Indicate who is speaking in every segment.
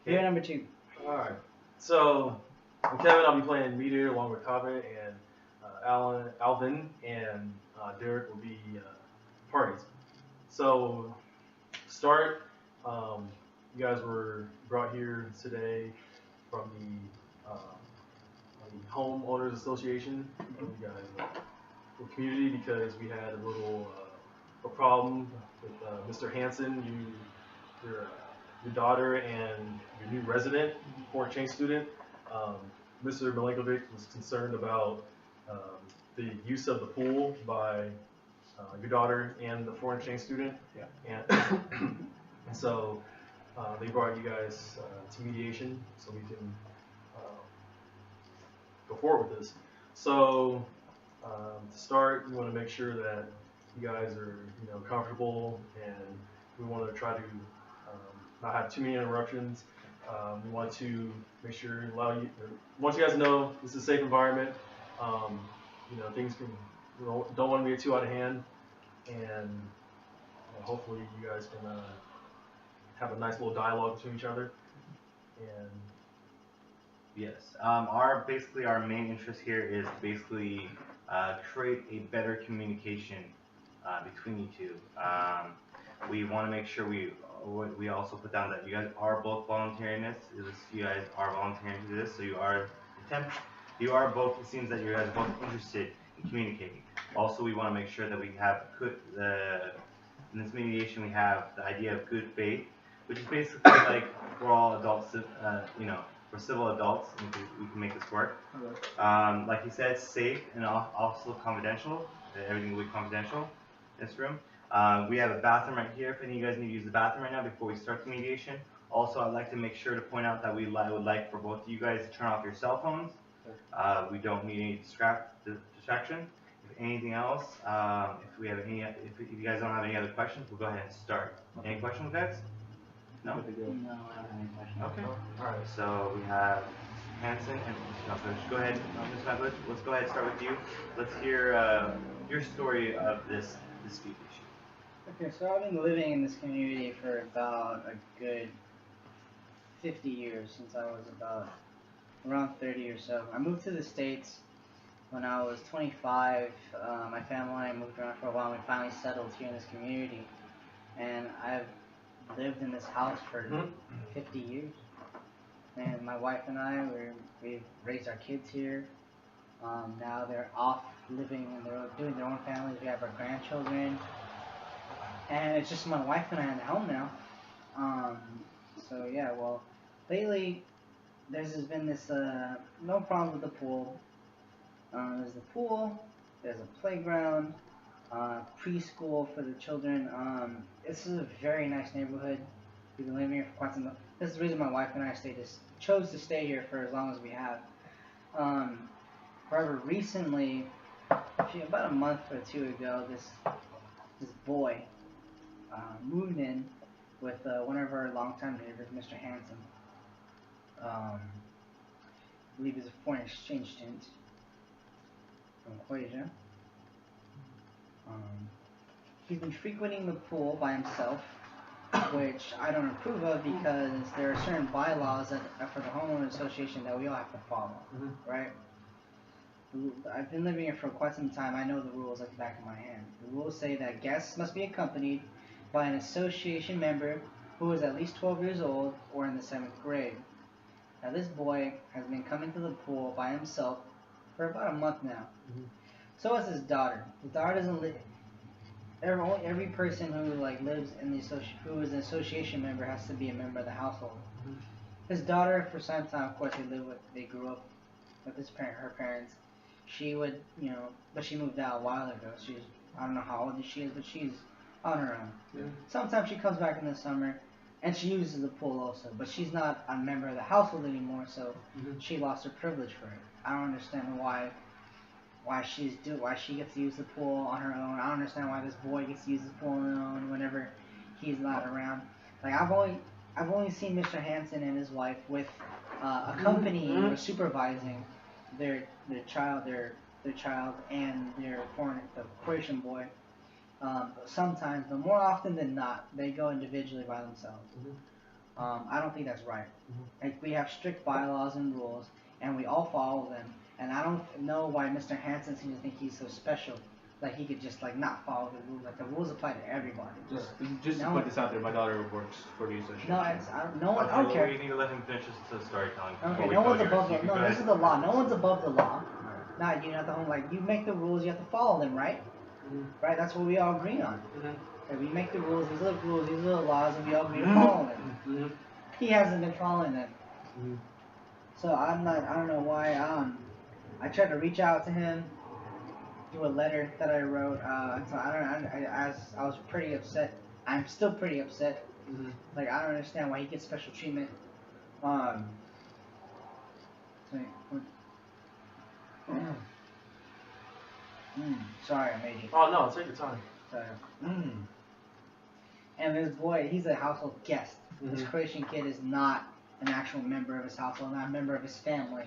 Speaker 1: Video number 2.
Speaker 2: Alright. So, I'm Kevin. I'll be playing mediator along with Kaveh, and Alvin, and Derek will be parties. So, start. You guys were brought here today from the homeowners association of you guys, the community, because we had a little a problem with Mr. Hansen, your daughter and your new resident, foreign exchange student. Mr. Milenkovic was concerned about the use of the pool by your daughter and the foreign exchange student.
Speaker 1: Yeah.
Speaker 2: And, and so they brought you guys to mediation so we can go forward with this. So to start, we want to make sure that you guys are comfortable, and we want to try to not have too many interruptions. We want to make sure once you guys know this is a safe environment. Things don't want to get too out of hand, and hopefully you guys can have a nice little dialogue between each other. And
Speaker 3: yes, our main interest here is to basically create a better communication between you two. We want to make sure we also put down that you guys are both volunteering this. You guys are volunteering to do this, so you are both. It seems that you guys are both interested in communicating. Also, we want to make sure that we have in this mediation we have the idea of good faith, which is basically like we're all adults, we're civil adults, and we can make this work. Like you said, safe and also confidential. Everything will be confidential in this room. We have a bathroom right here if any of you guys need to use the bathroom right now before we start the mediation. Also, I'd like to make sure to point out that we would like for both of you guys to turn off your cell phones. We don't need any distraction. If anything else, if you guys don't have any other questions, we'll go ahead and start. Any questions, guys? No?
Speaker 1: No, I don't have any questions.
Speaker 3: Okay. Alright, so we have Hansen and Mr. Malkovich. Go ahead, Mr. Malkovich, let's go ahead and start with you. Let's hear your story of this dispute issue.
Speaker 1: Okay, so I've been living in this community for about a good 50 years, since I was about around 30 or so. I moved to the States when I was 25. My family and I moved around for a while, and we finally settled here in this community. And I've lived in this house for 50 years. And my wife and I, we've raised our kids here. Now they're off living and they're doing their own families. We have our grandchildren. And it's just my wife and I in the home now. So yeah, well, lately there's been this no problem with the pool. There's the pool, there's a playground, preschool for the children. This is a very nice neighborhood. We've been living here for quite some time. This is the reason my wife and I chose to stay here for as long as we have. However, recently, about a month or two ago, this boy moved in with one of our longtime neighbors, Mr. Hansen. I believe he's a foreign exchange student from Croatia. He's been frequenting the pool by himself, which I don't approve of, because there are certain bylaws that for the homeowner association that we all have to follow, right? I've been living here for quite some time. I know the rules like the back of my hand. The rules say that guests must be accompanied by an association member who is at least 12 years old or in the 7th grade. Now this boy has been coming to the pool by himself for about a month now. So is his daughter. His daughter doesn't live. Every person who lives in the who is an association member has to be a member of the household. His daughter, for some time, of course, they grew up with her parents. She would, but she moved out a while ago. I don't know how old she is, but she's on her own. Yeah. Sometimes she comes back in the summer, and she uses the pool also, but she's not a member of the household anymore, so she lost her privilege for it. I don't understand why she gets to use the pool on her own. I don't understand why this boy gets to use the pool on his own whenever he's not around. I've only seen Mr. Hansen and his wife with accompanying or supervising their child and the Croatian boy. Sometimes, but more often than not, they go individually by themselves. I don't think that's right. Like, we have strict bylaws and rules, and we all follow them. And I don't know why Mr. Hansen seems to think he's so special. Like, he could just, like, not follow the rules. Like, the rules apply to everybody.
Speaker 4: Just to put this out there, my daughter works for the association.
Speaker 1: No, no one, I don't care.
Speaker 3: We need to let him finish his storytelling.
Speaker 1: Okay, no one's above the, no, this is the law. No one's above the law. Not you, not the home. Like, you make the rules, you have to follow them, right? Right? That's what we all agree on. Like, we make the rules, these are the rules, these are the laws, and we all agree to follow them. He hasn't been following them. So I don't know why. I tried to reach out to him through a letter that I wrote. So I was pretty upset. I'm still pretty upset. Like, I don't understand why he gets special treatment. Sorry, I made you.
Speaker 2: Oh no, take your time.
Speaker 1: Sorry. And this boy, he's a household guest. This Croatian kid is not an actual member of his household, not a member of his family.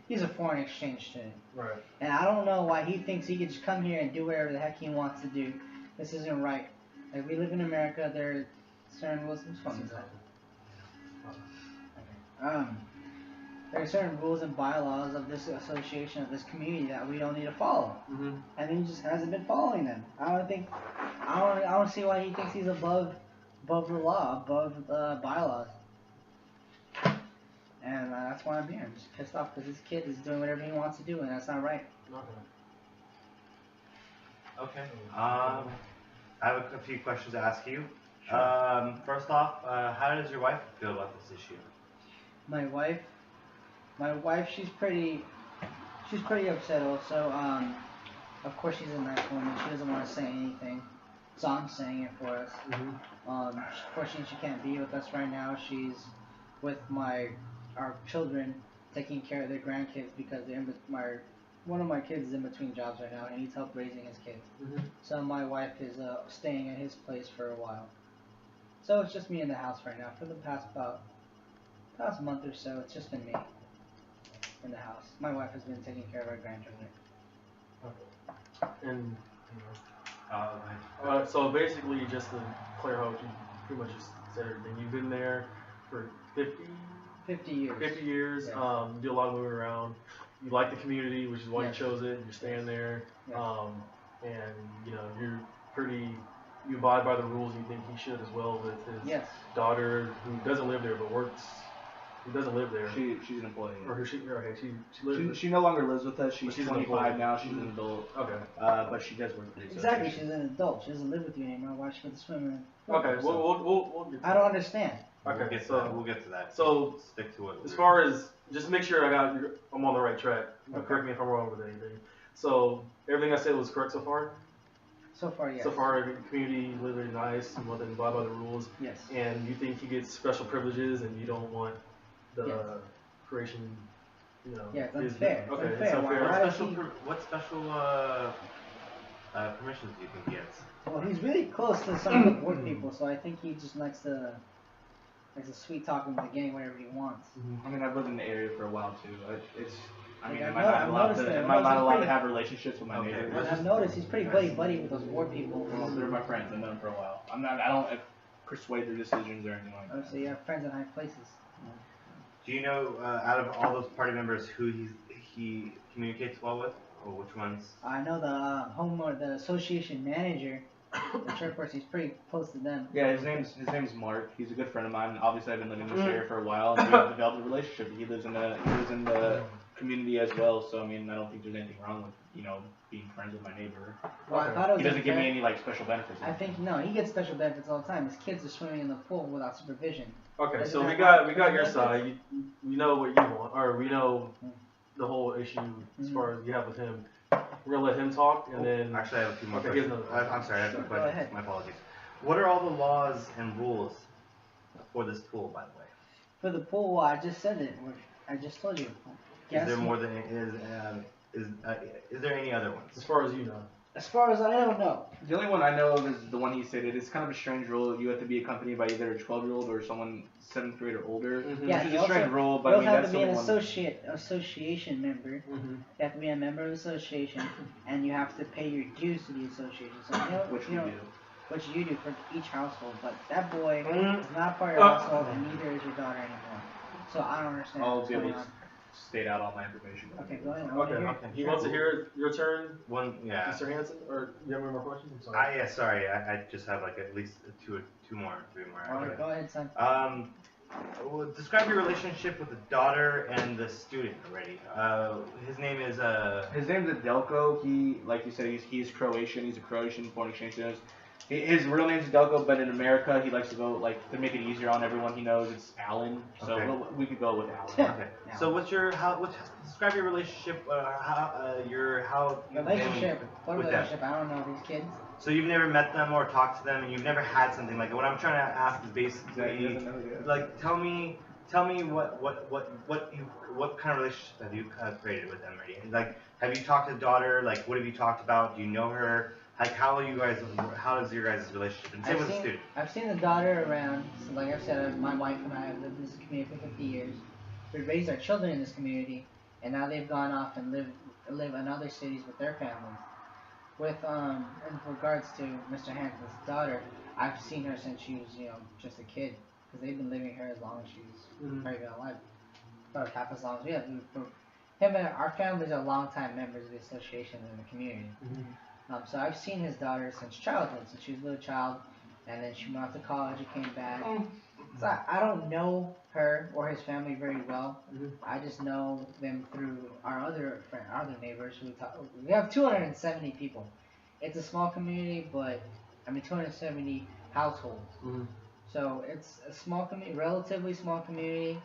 Speaker 1: He's a foreign exchange student.
Speaker 2: Right.
Speaker 1: And I don't know why he thinks he can just come here and do whatever the heck he wants to do. This isn't right. Like, we live in America, there are certain rules. Whose phone is that? Okay. There are certain rules and bylaws of this association, of this community, that we don't need to follow. And he just hasn't been following them. I don't see why he thinks he's above the law, above the bylaws. And that's why I'm here. I'm just pissed off because this kid is doing whatever he wants to do, and that's not right.
Speaker 3: Okay. I have a few questions to ask you. First off, how does your wife feel about this issue?
Speaker 1: My wife, she's pretty upset also. Of course, she's a nice woman. She doesn't want to say anything, so I'm saying it for us. Fortunately, she can't be with us right now. She's with our children, taking care of their grandkids because one of my kids is in between jobs right now and needs help raising his kids. So my wife is staying at his place for a while. So it's just me in the house right now for the past month or so. It's just been me in the house. My wife has been taking care of our grandchildren.
Speaker 2: And so basically, just to clear out, you pretty much just said everything. You've been there for 50 years. 50 years.
Speaker 1: Yes.
Speaker 2: You do a lot of moving around. You like the community, which is why
Speaker 1: Yes.
Speaker 2: you chose it. You're staying there.
Speaker 1: Yes.
Speaker 2: And you abide by the rules. You think he should as well with his daughter, who doesn't live there but works. Who doesn't live there?
Speaker 4: She's an employee.
Speaker 2: Or who she? Okay, she lives.
Speaker 4: She no longer lives with us. She's
Speaker 2: She's
Speaker 4: 25 now. She's an adult.
Speaker 2: Okay.
Speaker 4: But she does work for the
Speaker 1: Exactly,
Speaker 4: association.
Speaker 1: she's an adult. She doesn't live with you anymore. Why she go to swim?
Speaker 2: Okay, we'll get to
Speaker 1: I don't understand.
Speaker 2: Okay,
Speaker 3: We'll get to that.
Speaker 2: So,
Speaker 3: stick to it.
Speaker 2: as far as, just make sure I'm on the right track. Correct me if I'm wrong with anything. So, everything I said was correct so far?
Speaker 1: So far, yes.
Speaker 2: So far, the community is really nice and want to abide by the rules.
Speaker 1: Yes.
Speaker 2: And you think he gets special privileges and you don't want the Croatian,
Speaker 1: Yeah, it's unfair.
Speaker 2: Okay,
Speaker 1: it's
Speaker 2: it's
Speaker 1: unfair.
Speaker 2: unfair.
Speaker 3: What special permissions do you think he gets?
Speaker 1: Well, he's really close to some of the board people, so I think he just likes to sweet talk him into getting whatever he wants.
Speaker 4: I mean, I've lived in the area for a while too. Am I
Speaker 1: I've
Speaker 4: not
Speaker 1: noticed
Speaker 4: allowed to have relationships with my neighbors?
Speaker 1: And I've noticed he's pretty buddy with those board people.
Speaker 4: Well, they're my friends. I've known them for a while. I don't persuade their decisions or anything like that.
Speaker 1: So you have friends in high places.
Speaker 3: Do you know, out of all those party members, who he communicates well with, or which ones?
Speaker 1: I know the association manager, the chairperson. He's pretty close to them.
Speaker 4: Yeah, his name's Mark. He's a good friend of mine. Obviously, I've been living in this area for a while, and we've developed a relationship. He lives in the community as well, so I mean, I don't think there's anything wrong with being friends with my neighbor.
Speaker 1: Well, I thought it was
Speaker 4: He doesn't give me
Speaker 1: unfair.
Speaker 4: any special benefits.
Speaker 1: I think no, he gets special benefits all the time. His kids are swimming in the pool without supervision.
Speaker 2: Okay,
Speaker 1: Isn't
Speaker 2: so
Speaker 1: that
Speaker 2: we got
Speaker 1: right?
Speaker 2: your
Speaker 1: Isn't that
Speaker 2: side. We know what you want, or we know the whole issue as far as you have with him. We're gonna let him talk, and then
Speaker 3: Actually, I have a few more
Speaker 2: Okay,
Speaker 3: questions.
Speaker 2: here's another-
Speaker 3: I'm sorry, I have a few
Speaker 1: Go
Speaker 3: questions.
Speaker 1: ahead.
Speaker 3: My apologies. What are all the laws and rules for this pool, by the way?
Speaker 1: For the pool, I just said it. I just told you.
Speaker 3: Is there more than is there any other ones?
Speaker 2: as far as you know.
Speaker 1: As far as I don't know.
Speaker 4: The only one I know of is the one he stated. It's kind of a strange rule. You have to be accompanied by either a 12-year-old or someone 7th grade or older.
Speaker 1: Yeah,
Speaker 4: Which is
Speaker 1: you
Speaker 4: a strange
Speaker 1: also-
Speaker 4: rule,
Speaker 1: You
Speaker 4: but I
Speaker 1: also
Speaker 4: mean
Speaker 1: have
Speaker 4: that's
Speaker 1: to be
Speaker 4: the
Speaker 1: an
Speaker 4: only one.
Speaker 1: association member. You have to be a member of the association, and you have to pay your dues to the association. So
Speaker 4: Which we do.
Speaker 1: what you do for each household, but that boy is not part of your household, and neither is your daughter anymore. So I don't understand
Speaker 4: I'll
Speaker 1: what's
Speaker 4: be able
Speaker 1: going
Speaker 4: to
Speaker 1: on.
Speaker 4: state out all my information.
Speaker 1: Okay, go ahead. I wanna
Speaker 2: Okay.
Speaker 1: hear it.
Speaker 3: Okay.
Speaker 2: He wants to hear your turn,
Speaker 3: Yeah.
Speaker 2: Mr. Hanson, or you have any more questions? I'm sorry.
Speaker 3: Yeah, sorry. I just have like at least three more.
Speaker 1: Alright, go ahead, son.
Speaker 3: Well, describe your relationship with the daughter and the student already. His name is
Speaker 4: His name's Adelko. He, like you said, he's Croatian. He's a Croatian foreign exchange student. His real name's Adelko, but in America he likes to go, like, to make it easier on everyone he knows, it's Alan. So
Speaker 3: Okay.
Speaker 4: we could go with Alan.
Speaker 3: Okay. So describe your relationship? How you've been
Speaker 1: Relationship. What
Speaker 3: with them.
Speaker 1: relationship? I don't know these kids.
Speaker 3: So you've never met them or talked to them, and you've never had something like that. What I'm trying to ask is basically, like, tell me what kind of relationship have you created with them already? Like, have you talked to the daughter? Like, what have you talked about? Do you know her? Like, how is your guys' relationship? And same with the student.
Speaker 1: I've seen the daughter around. So like I've said, my wife and I have lived in this community for 50 years. We raised our children in this community, and now they've gone off and live in other cities with their families. With in regards to Mr. Hanson's daughter, I've seen her since she was, just a kid, because they've been living here as long as she's probably been alive, about half as long as we have. Him and our families are longtime members of the association in the community. So I've seen his daughter since childhood, since she was a little child, and then she went off to college and came back. So I don't know her or his family very well. I just know them through our other neighbors. We have 270 people. It's a small community, but 270 households. So it's a small community, relatively small community.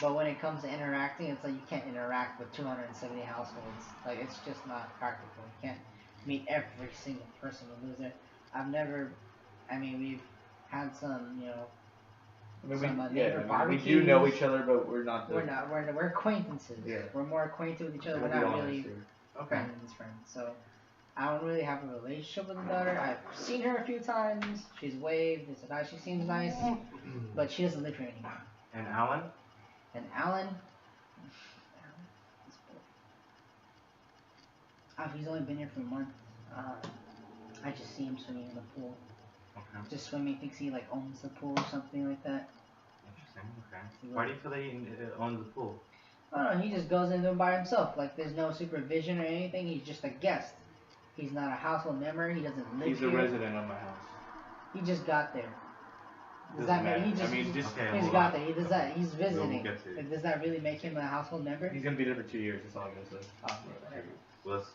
Speaker 1: But when it comes to interacting, it's like you can't interact with 270 households. Like, it's just not practical. You can't meet every single person who lives there. We've had some,
Speaker 4: we do know each other, but we're not.
Speaker 1: We're acquaintances.
Speaker 4: Yeah.
Speaker 1: We're more acquainted with each other. We're not really friends. So I don't really have a relationship with the daughter. I've seen her a few times. She's waved. They said, she seems nice, but she doesn't live here anymore.
Speaker 3: And Alan?
Speaker 1: He's only been here for a month. I just see him swimming in the pool.
Speaker 3: Okay.
Speaker 1: Just swimming, thinks he owns the pool or something like that.
Speaker 3: Interesting. Okay. Why do you feel that he owns the pool?
Speaker 1: I don't know. He just goes into it by himself. Like, there's no supervision or anything. He's just a guest. He's not a household member. He doesn't live here.
Speaker 4: He's a resident of my house.
Speaker 1: He just got there. Does
Speaker 4: Doesn't
Speaker 1: that mean
Speaker 4: matter.
Speaker 1: he
Speaker 3: Okay,
Speaker 1: got there? He's visiting.
Speaker 3: We'll get to it.
Speaker 1: Does that really make him a household member?
Speaker 4: He's gonna be there for 2 years. That's all I'm gonna say.
Speaker 1: Oh, whatever.
Speaker 3: Well, let's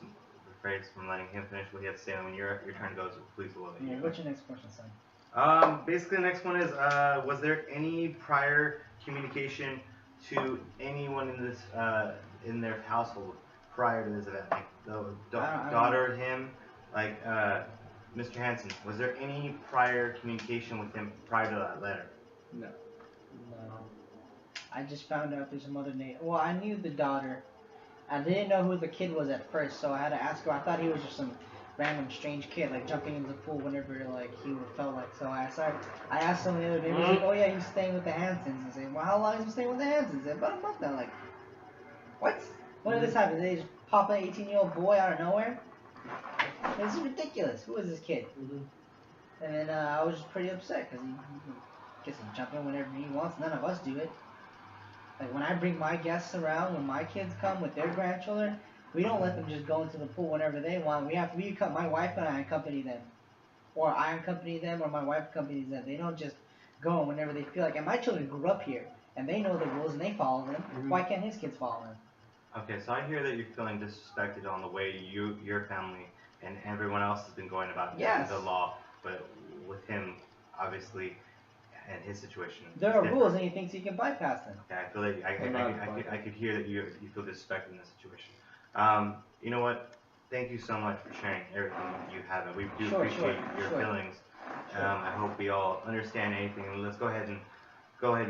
Speaker 3: refrain from letting him finish what he has to say. And when your turn goes, please will let you.
Speaker 1: What's your next question, son?
Speaker 3: Basically, the next one is, was there any prior communication to anyone in this in their household prior to this event? Like the daughter, him, like Mr. Hanson. Was there any prior communication with him prior to that letter?
Speaker 4: No.
Speaker 1: I just found out there's some other name. Well, I knew the daughter. I didn't know who the kid was at first, so I had to ask her. I thought he was just some random strange kid, jumping into the pool whenever he felt like. So I asked some of the other neighbors, like, oh yeah, he's staying with the Hansons. And say, well, how long has he staying with the Hansons? About a month now. Like, what? When did this happen? Did they just pop an 18-year-old boy out of nowhere? This is ridiculous. Who is this kid? And then I was just pretty upset because he gets to jump in whenever he wants. None of us do it. Like, when I bring my guests around, when my kids come with their grandchildren, we don't let them just go into the pool whenever they want. My wife and I accompany them. Or I accompany them, or my wife accompanies them. They don't just go whenever they feel like. And my children grew up here, and they know the rules, and they follow them. Why can't his kids follow them?
Speaker 3: Okay, so I hear that you're feeling disrespected on the way your family and everyone else has been going about the law, but with him, obviously, and his situation.
Speaker 1: There are rules, and he thinks he can bypass them.
Speaker 3: Okay, I feel like I could hear that you feel disrespected in this situation. You know what? Thank you so much for sharing everything you have, and we do appreciate your feelings. I hope we all understand anything. And let's go ahead and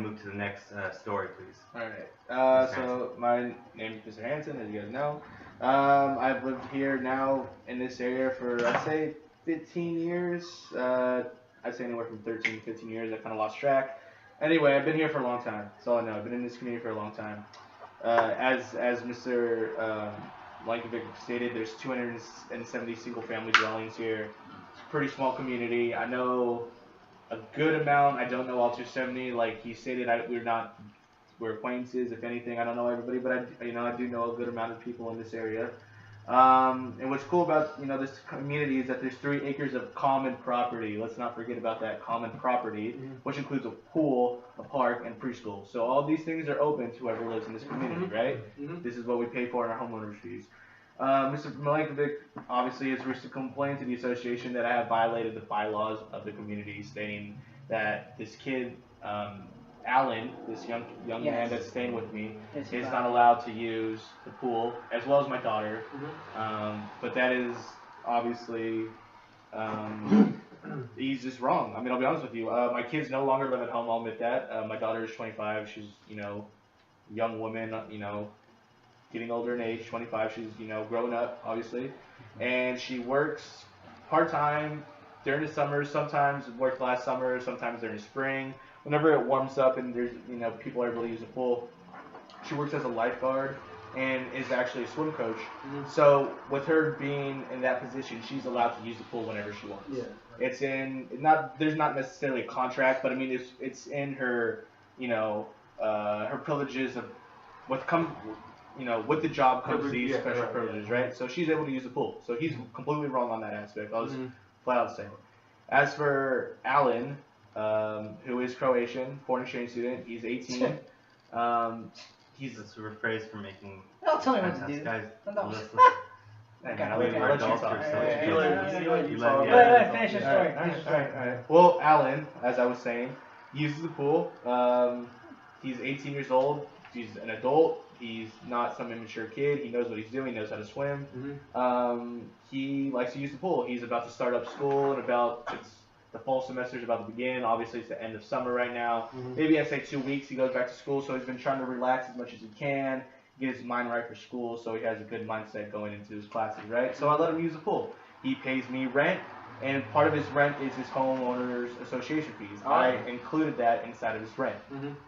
Speaker 3: move to the next story, please.
Speaker 4: All right. So my name is Mr. Hanson, as you guys know. I've lived here now in this area for, I'd say, 15 years. I'd say anywhere from 13 to 15 years. I kind of lost track. Anyway, I've been here for a long time. That's all I know. I've been in this community for a long time. As Mr. Lankovic stated, there's 270 single-family dwellings here. pretty small community. I know a good amount. I don't know all 270. Like he stated, we're acquaintances. If anything, I don't know everybody, but I do know a good amount of people in this area. And what's cool about this community is that there's 3 acres of common property. Let's not forget about that common property, which includes a pool, a park, and preschool. So all these things are open to whoever lives in this community, right? This is what we pay for in our homeowners fees. Mr. Milankovic obviously has recently complained to the association that I have violated the bylaws of the community, stating that this kid, Alan, this young man that's staying with me, is not allowed to use the pool, as well as my daughter. But that is obviously, he's just wrong. I mean, I'll be honest with you. My kids no longer live at home, I'll admit that. My daughter is 25. She's, young woman, getting older in age, 25. She's, growing up, obviously. And she works part-time during the summer, sometimes worked last summer, sometimes during the spring. Whenever it warms up and there's, people are able to use the pool, she works as a lifeguard and is actually a swim coach. So with her being in that position, she's allowed to use the pool whenever she wants. It's there's not necessarily a contract, but I mean, it's in her, her privileges of with the job comes these special privileges, right? So she's able to use the pool. So he's completely wrong on that aspect. I'll just flat out say it. As for Alan, who is Croatian, foreign exchange student. He's 18. He's
Speaker 3: Let's rephrase for making.
Speaker 1: Don't tell me what to do.
Speaker 3: Guys, listen.
Speaker 1: Okay,
Speaker 3: I'll let you talk.
Speaker 1: Wait, finish your story.
Speaker 4: Alright. Well, Alan, as I was saying, uses the pool. He's 18 years old. He's an adult. He's not some immature kid. He knows what he's doing. He knows how to swim. He likes to use the pool. He's about to start up school and the fall semester is about to begin. Obviously, it's the end of summer right now. Maybe I say 2 weeks he goes back to school, so he's been trying to relax as much as he can, get his mind right for school, so he has a good mindset going into his classes, right? So I let him use the pool. He pays me rent, and part of his rent is his homeowners association fees. I included that inside of his rent.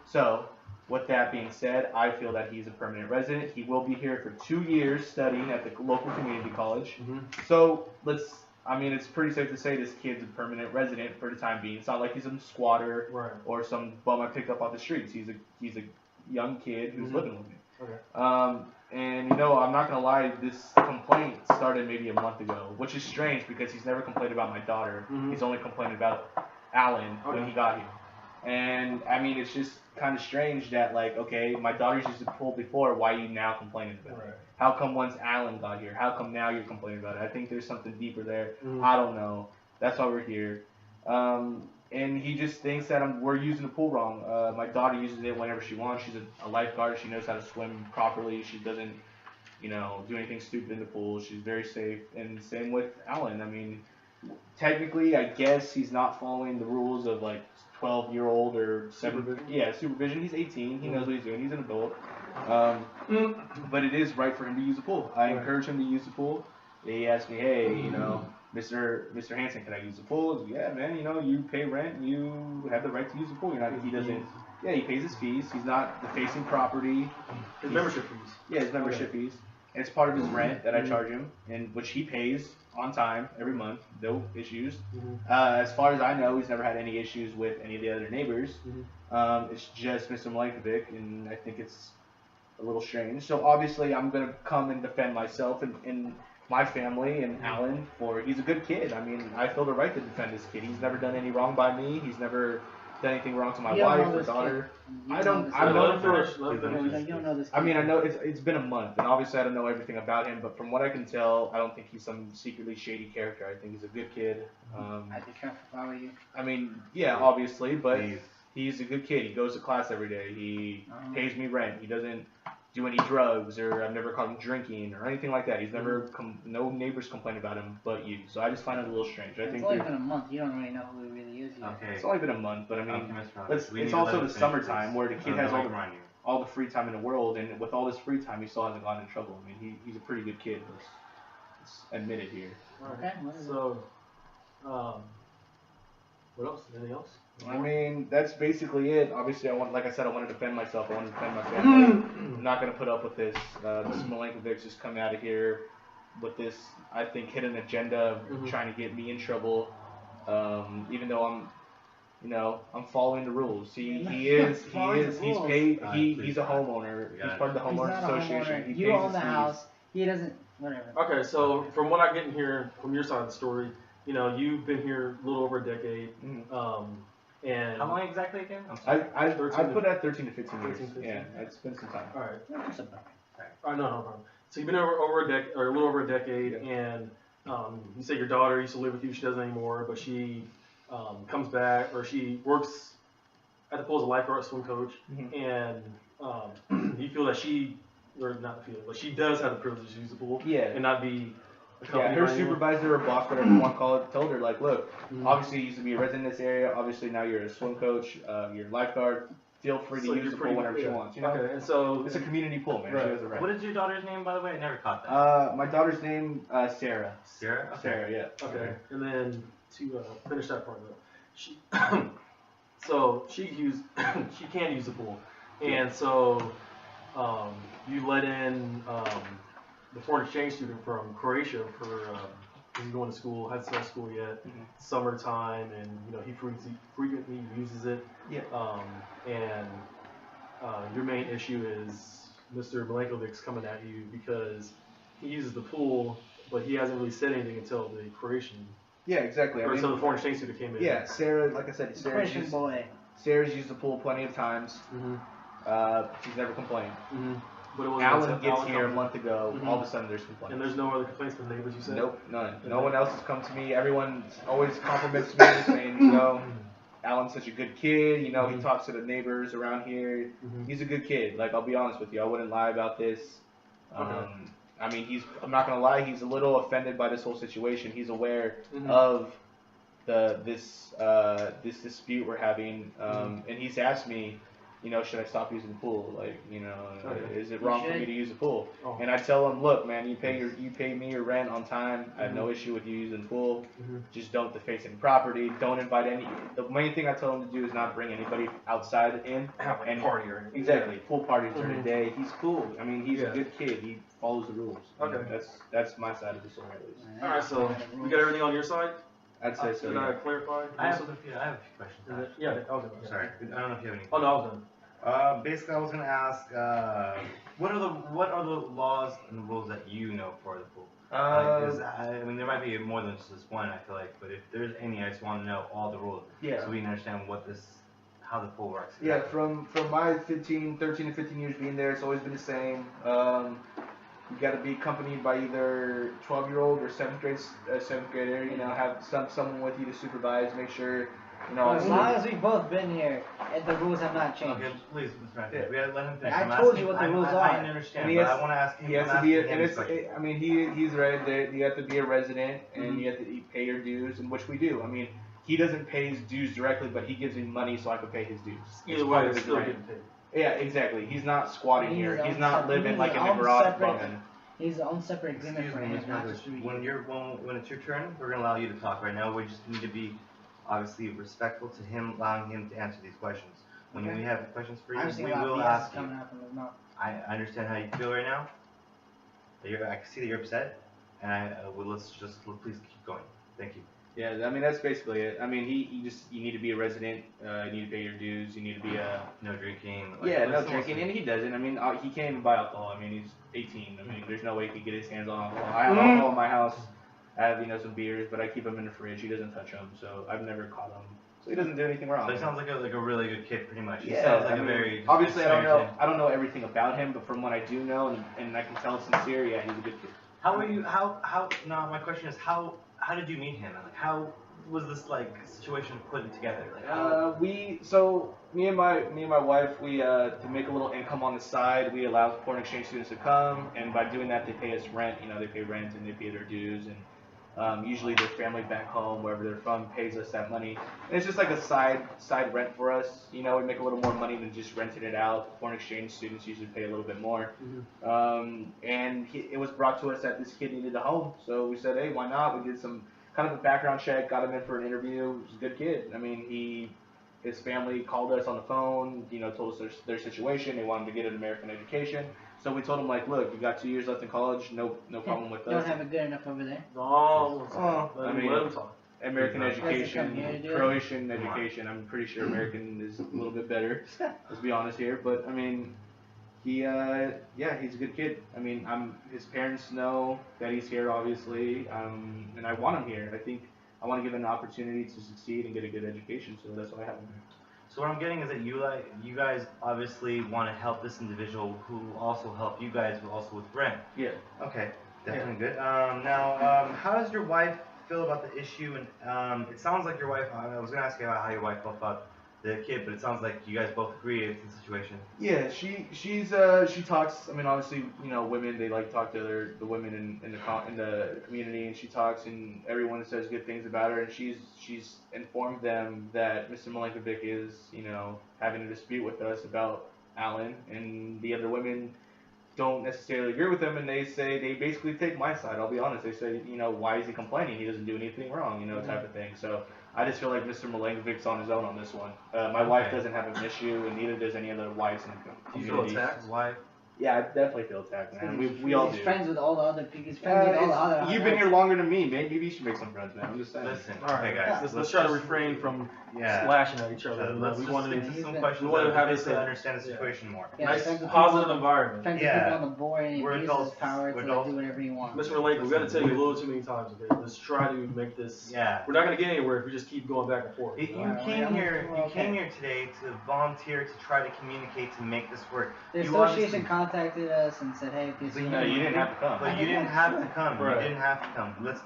Speaker 4: So with that being said, I feel that he's a permanent resident. He will be here for 2 years studying at the local community college. So it's pretty safe to say this kid's a permanent resident for the time being. It's not like he's some squatter or some bum I picked up off the streets. He's a young kid who's living with me. And I'm not gonna lie, this complaint started maybe a month ago, which is strange because he's never complained about my daughter. He's only complained about Alan when he got here. And I mean, it's just kind of strange that okay, my daughter's used the pool before. Why are you now complaining about it? How come once Alan got here? How come now you're complaining about it? I think there's something deeper there. I don't know. That's why we're here. And he just thinks that we're using the pool wrong. My daughter uses it whenever she wants. She's a lifeguard. She knows how to swim properly. She doesn't, do anything stupid in the pool. She's very safe. And same with Alan. I mean, technically, I guess he's not following the rules of 12-year-old or 7. Yeah, supervision. He's 18. He knows what he's doing. He's an adult. But it is right for him to use the pool. I encourage him to use the pool. He asked me, hey, Mr. Hansen, can I use the pool? Said, yeah, man. You pay rent. You have the right to use the pool. He doesn't. Yeah, he pays his fees. He's not defacing property.
Speaker 2: His membership fees.
Speaker 4: Yeah, his membership fees. And it's part of his rent that I charge him, and which he pays on time every month, no issues. As far as I know, he's never had any issues with any of the other neighbors. It's just Mr. Milankovic, and I think it's a little strange. So obviously, I'm gonna come and defend myself and my family and Alan he's a good kid. I mean, I feel the right to defend this kid. He's never done any wrong by me. He's never done anything wrong to my wife or daughter. I don't know this. I mean, I know it's been a month, and obviously I don't know everything about him, but from what I can tell, I don't think he's some secretly shady character. I think he's a good kid.
Speaker 1: I'd be careful if I were you.
Speaker 4: I mean, yeah, obviously, but he's a good kid. He goes to class every day. He pays me rent. He doesn't do any drugs, or I've never caught him drinking or anything like that. He's never no neighbors complain about him but you. So I just find it a little strange.
Speaker 1: It's only been a month. You don't really know who he really is yet.
Speaker 4: Okay. It's only been a month, but I mean, it's also the summertime where the kid has all the free time in the world, and with all this free time, he still hasn't gotten in trouble. I mean, he's a pretty good kid. It's admitted here.
Speaker 2: Okay. So, what else? Anything else?
Speaker 4: I mean, that's basically it. Obviously, like I said, I want to defend myself. I want to defend my family. I'm not going to put up with this. This Milankovic just coming out of here with this, I think, hidden agenda of trying to get me in trouble. Even though I'm following the rules. He's paid. He's a homeowner. He's part of the
Speaker 1: He's
Speaker 4: homeowners
Speaker 1: not a
Speaker 4: association.
Speaker 1: homeowner.
Speaker 4: He
Speaker 1: You
Speaker 4: pays
Speaker 1: own
Speaker 4: his
Speaker 1: the
Speaker 4: fees.
Speaker 1: house. He doesn't. Whatever.
Speaker 2: Okay, so from what I get in here, from your side of the story, you've been here a little over a decade. And
Speaker 3: How long exactly again?
Speaker 4: I put at 13 to 15 years.
Speaker 2: 13, 15.
Speaker 4: Yeah, it's been some time.
Speaker 2: all right.
Speaker 1: That's about right.
Speaker 2: No problem. So you've been over a decade, or a little over a decade, and you say your daughter used to live with you. She doesn't anymore, but she comes back, or she works at the pool as a lifeguard swim coach, and you feel that she, or not feel, but she does have the privilege to use the pool, and not be.
Speaker 4: Yeah, her supervisor or boss, whatever you want to call it, told her, like, look, obviously you used to be a resident in this area, obviously now you're a swim coach, you're a lifeguard, feel free to use the pool whenever she wants,
Speaker 2: Okay, and so...
Speaker 4: It's a community pool, man.
Speaker 2: Right.
Speaker 4: She has a right.
Speaker 3: What is your daughter's name, by the way? I never caught that.
Speaker 4: My daughter's name, Sarah.
Speaker 3: Sarah? Okay.
Speaker 4: Sarah, yeah.
Speaker 2: Okay, and then to finish that part, though, she... so she can use the pool, and so you let in the foreign exchange student from Croatia for he's going to school, hasn't started school yet, summertime, and he frequently uses it.
Speaker 4: Yeah.
Speaker 2: And your main issue is Mr. Milankovic's coming at you because he uses the pool, but he hasn't really said anything until the Croatian.
Speaker 4: Yeah, exactly.
Speaker 2: Or until the foreign exchange student came in.
Speaker 4: Yeah, Sarah, like I said, Sarah's used the pool plenty of times. She's never complained.
Speaker 2: But it
Speaker 4: Alan gets here a month ago. All of a sudden, there's complaints.
Speaker 2: And there's no other complaints from the neighbors, you said?
Speaker 4: Nope, none. No one else has come to me. Everyone always compliments me, saying, Alan's such a good kid. He talks to the neighbors around here. He's a good kid. Like, I'll be honest with you, I wouldn't lie about this. I mean, I'm not gonna lie. He's a little offended by this whole situation. He's aware of this dispute we're having, and he's asked me, should I stop using the pool? Like, is it wrong for me to use the pool? And I tell him, look, man, you pay me your rent on time. I have no issue with you using the pool. Just don't deface any property. Don't invite any. The main thing I tell him to do is not bring anybody outside in.
Speaker 2: Have like a party or anything.
Speaker 4: Exactly. Pool parties during the day. He's cool. I mean, he's a good kid. He follows the rules.
Speaker 2: Okay.
Speaker 4: That's my side of the story, at least.
Speaker 2: All right, so we got everything on your side?
Speaker 4: I'd say so.
Speaker 2: Did I clarify?
Speaker 3: I have a few questions.
Speaker 2: Yeah, I was done.
Speaker 3: Sorry, I don't know if you have any.
Speaker 2: Oh, no, I was done.
Speaker 3: Basically, I was gonna ask, what are the laws and rules that you know for the pool? I mean, there might be more than just this one. I feel like, but if there's any, I just want to know all the rules, so we can understand how the pool works.
Speaker 4: Yeah, from my 13 to 15 years being there, it's always been the same. You got to be accompanied by either 12-year-old or seventh grader. Have someone with you to supervise, make sure.
Speaker 1: As long as we've both been here, and the rules have not changed.
Speaker 3: Okay, please, Mr. Matthew. We gotta let him finish.
Speaker 1: I told you what the rules are.
Speaker 3: I understand, but I want to ask him.
Speaker 4: He has to be, I mean, he's right there. You have to be a resident, and you have to pay your dues, and which we do. I mean, he doesn't pay his dues directly, but he gives me money so I can pay his dues.
Speaker 2: Either way, it's still getting paid.
Speaker 4: Yeah, exactly. He's not squatting here. He's not living like in a garage bumming.
Speaker 1: He's his own separate agreement for him.
Speaker 3: When it's your turn, we're gonna allow you to talk right now. We just need to be obviously respectful to him, allowing him to answer these questions. When we have questions for you, we will ask you. I understand how you feel right now. I can see that you're upset, and please keep going. Thank you.
Speaker 4: Yeah, I mean, that's basically it. I mean, you need to be a resident, you need to pay your dues, you need to be
Speaker 3: no drinking.
Speaker 4: No drinking, and he doesn't. I mean, he can't even buy alcohol. I mean, he's 18. I mean, there's no way he could get his hands on alcohol. I have alcohol in my house. I have, some beers, but I keep them in the fridge. He doesn't touch them, so I've never caught him. So he doesn't do anything wrong.
Speaker 3: So he sounds like a really good kid, pretty much. He
Speaker 4: Yeah,
Speaker 3: sounds like a very
Speaker 4: obviously I don't know everything about him, but from what I do know, and I can tell it's sincere, yeah, he's a good kid.
Speaker 3: Now my question is how did you meet him? Like how was this situation put together?
Speaker 4: Me and my wife, we to make a little income on the side, we allow foreign exchange students to come, and by doing that, they pay us rent. They pay rent and they pay their dues, and usually their family back home, wherever they're from, pays us that money. And it's just like a side rent for us. We make a little more money than just renting it out. Foreign exchange students usually pay a little bit more. And it was brought to us that this kid needed a home, so we said, hey, why not? We did some kind of a background check, got him in for an interview. He was a good kid. I mean, His family called us on the phone, you know, told us their situation. They wanted to get an American education. So we told him, like, look, you got 2 years left in college, no problem with us.
Speaker 1: Don't have it good enough over there.
Speaker 2: Let him talk.
Speaker 4: American
Speaker 1: Doesn't come here to
Speaker 4: education,
Speaker 1: do it?
Speaker 4: Croatian education. I'm pretty sure American is a little bit better. Let's be honest here, but I mean, he's a good kid. I mean, his parents know that he's here, obviously, and I want him here. I think I want to give him an opportunity to succeed and get a good education, so that's why I have him here.
Speaker 3: So what I'm getting is that you guys obviously want to help this individual who also help you guys also with rent.
Speaker 4: Yeah.
Speaker 3: Okay, definitely good. Now, how does your wife feel about the issue? And it sounds like your wife. I was gonna ask you about how your wife felt about the kid, but it sounds like you guys both agree it's the situation.
Speaker 4: Yeah, she talks. I mean, obviously, you know, women, they like to talk to the women in the community, and she talks, and everyone says good things about her, and she's informed them that Mr. Milenkovic is, you know, having a dispute with us about Alan, and the other women don't necessarily agree with him, and they basically take my side. I'll be honest. They say, you know, why is he complaining? He doesn't do anything wrong, you know, type of thing. So I just feel like Mr. Milenkovic's on his own on this one. My wife doesn't have an issue, and neither does any other wives in the
Speaker 2: Do you
Speaker 4: community.
Speaker 2: feel attacked?
Speaker 3: Why?
Speaker 4: Yeah, I definitely feel attacked, man. We all do.
Speaker 1: He's friends with all the other people. He's friends with all the other.
Speaker 4: You've been here longer than me. Maybe you should make some friends, man. I'm just saying.
Speaker 3: Listen,
Speaker 2: All right,
Speaker 3: okay, guys.
Speaker 2: Let's try to refrain from slashing at each other.
Speaker 3: Let's
Speaker 2: we
Speaker 3: just
Speaker 2: wanted
Speaker 3: get
Speaker 2: to
Speaker 3: to some
Speaker 1: we
Speaker 3: questions.
Speaker 2: wanted to have
Speaker 3: Basically
Speaker 2: this,
Speaker 3: understand the situation more.
Speaker 1: Yeah,
Speaker 2: nice,
Speaker 1: friends with
Speaker 2: positive
Speaker 1: people-
Speaker 2: environment.
Speaker 1: Friends
Speaker 3: Yeah.
Speaker 1: with people on the board, and he
Speaker 3: We're
Speaker 1: abuses
Speaker 3: adults.
Speaker 1: his power to
Speaker 3: We're
Speaker 1: do
Speaker 3: adults.
Speaker 1: whatever he wants.
Speaker 2: Mr. Malenko, we got to tell you a little too many times, okay? Let's try to make this.
Speaker 3: Yeah.
Speaker 2: We're not going to get anywhere if we just keep going back and forth.
Speaker 3: You
Speaker 1: Well,
Speaker 3: came
Speaker 1: yeah,
Speaker 3: here.
Speaker 1: well,
Speaker 3: You came
Speaker 1: okay.
Speaker 3: here today to volunteer to try to communicate to make this work.
Speaker 1: The
Speaker 3: You
Speaker 1: association
Speaker 3: obviously-
Speaker 1: contacted us and said, hey, please.
Speaker 3: But
Speaker 4: No, you didn't have to come.
Speaker 3: But you didn't have to come.
Speaker 2: Right.
Speaker 3: You didn't have to come. Let's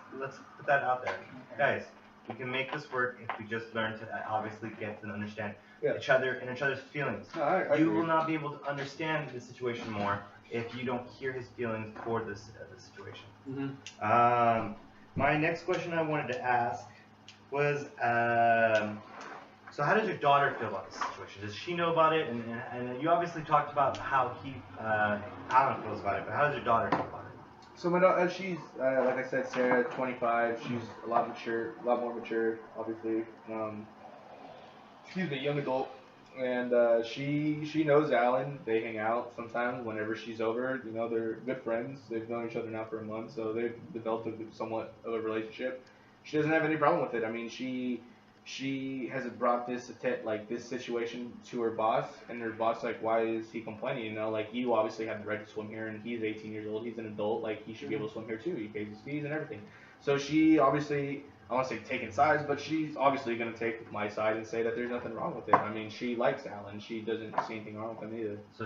Speaker 3: put that out there, guys. We can make this work if we just learn to obviously get to understand each other and each other's feelings.
Speaker 4: No, I
Speaker 3: You
Speaker 4: agree.
Speaker 3: will not be able to understand the situation more if you don't hear his feelings toward this situation.
Speaker 2: Mm-hmm.
Speaker 3: My next question I wanted to ask was, so how does your daughter feel about this situation? Does she know about it? And you obviously talked about how Alan feels about it, but how does your daughter feel about it?
Speaker 4: So my daughter, she's like I said, Sarah, 25. She's a lot more mature, obviously. Excuse me, young adult, and she knows Alan. They hang out sometimes whenever she's over. You know, they're good friends. They've known each other now for a month, so they've developed somewhat of a relationship. She doesn't have any problem with it. I mean, she has brought this situation to her boss, and her boss like, why is he complaining? You know, like, you obviously have the right to swim here, and he's 18 years old, he's an adult, like, he should be able to swim here too. He pays his fees and everything. So she obviously, I want to say taking sides, but she's obviously going to take my side and say that there's nothing wrong with it. I mean, she likes Alan. She doesn't see anything wrong with him either.
Speaker 3: So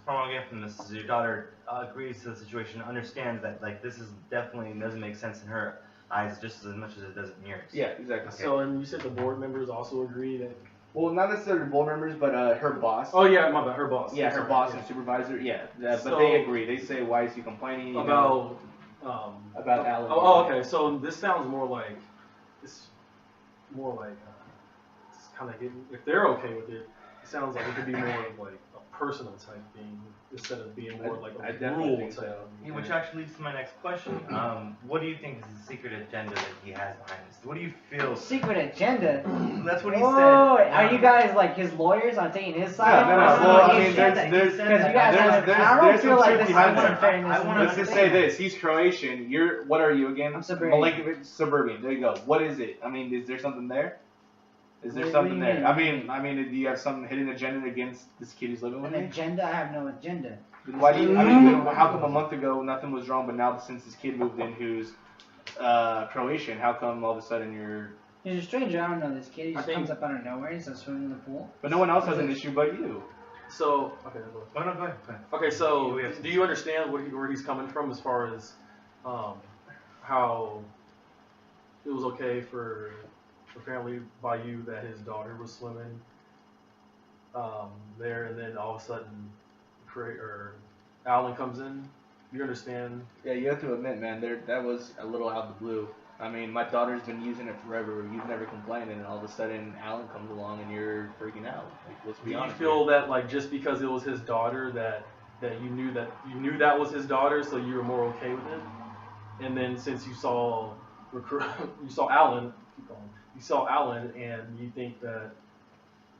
Speaker 3: from what I get from this is your daughter agrees to the situation, understands that like this is definitely doesn't make sense in her eyes just as much as it does in yours.
Speaker 4: Yeah, exactly.
Speaker 3: Okay.
Speaker 2: So, and you said the board members also agree that.
Speaker 4: Well, not necessarily board members, but her boss.
Speaker 2: Oh yeah, my bad. Her boss.
Speaker 4: Yeah, her
Speaker 2: Sorry,
Speaker 4: boss
Speaker 2: yeah.
Speaker 4: and supervisor. Yeah, but
Speaker 2: So-
Speaker 4: they agree. They say, why is he complaining? You know,
Speaker 2: About
Speaker 4: Alan.
Speaker 2: Oh, okay. So this sounds more like it's kind of getting. If they're okay with it, it sounds like it could be more of like a personal type thing instead of being more like
Speaker 4: I
Speaker 2: a
Speaker 4: definitely
Speaker 2: rule
Speaker 4: think
Speaker 2: type.
Speaker 4: so.
Speaker 3: Yeah, which actually leads to my next question. What do you think is the secret agenda that he has behind this? What do you feel?
Speaker 1: Secret agenda.
Speaker 3: That's what he
Speaker 1: Oh,
Speaker 3: said.
Speaker 1: are you guys like his lawyers on taking his side?
Speaker 4: No.
Speaker 1: That's
Speaker 4: Well,
Speaker 1: what
Speaker 4: I
Speaker 1: he
Speaker 4: mean,
Speaker 1: said.
Speaker 4: there's
Speaker 1: Because you guys
Speaker 4: there's
Speaker 1: I don't
Speaker 4: some
Speaker 1: feel like
Speaker 4: truth
Speaker 1: this is
Speaker 4: behind that.
Speaker 1: unfairness.
Speaker 3: I wanna
Speaker 4: Let's just say this: he's Croatian. What are you again?
Speaker 1: I'm Serbian.
Speaker 4: Milenkovic, Serbian. There you go. What is it? I mean, is there something there? Is there
Speaker 1: What do
Speaker 4: something
Speaker 1: you
Speaker 4: there?
Speaker 1: mean?
Speaker 4: I mean, do you have some hidden agenda against this kid who's living with
Speaker 1: An
Speaker 4: me?
Speaker 1: agenda? I have no agenda.
Speaker 4: Why do you? I mean, how come a month ago nothing was wrong, but now since this kid moved in who's Croatian, how come all of a sudden you're?
Speaker 1: He's a stranger. I don't know this kid. He
Speaker 2: I
Speaker 1: just
Speaker 2: think-
Speaker 1: comes up out of nowhere and starts swimming in the pool.
Speaker 4: But no one else has an issue but you.
Speaker 2: So okay. Go ahead.
Speaker 3: Oh, no, go ahead.
Speaker 2: Okay, so
Speaker 3: We have-
Speaker 2: do you understand where he's coming from as far as how it was okay for apparently by you that his daughter was swimming there, and then all of a sudden, Alan comes in? You understand?
Speaker 4: Yeah, you have to admit, man, that was a little out of the blue. I mean, my daughter's been using it forever. You've never complained, and all of a sudden, Alan comes along and you're freaking out. Like, let's
Speaker 2: Do
Speaker 4: be
Speaker 2: you
Speaker 4: honest.
Speaker 2: feel that like just because it was his daughter that you knew that was his daughter, so you were more okay with it? And then since you saw Alan, and you think that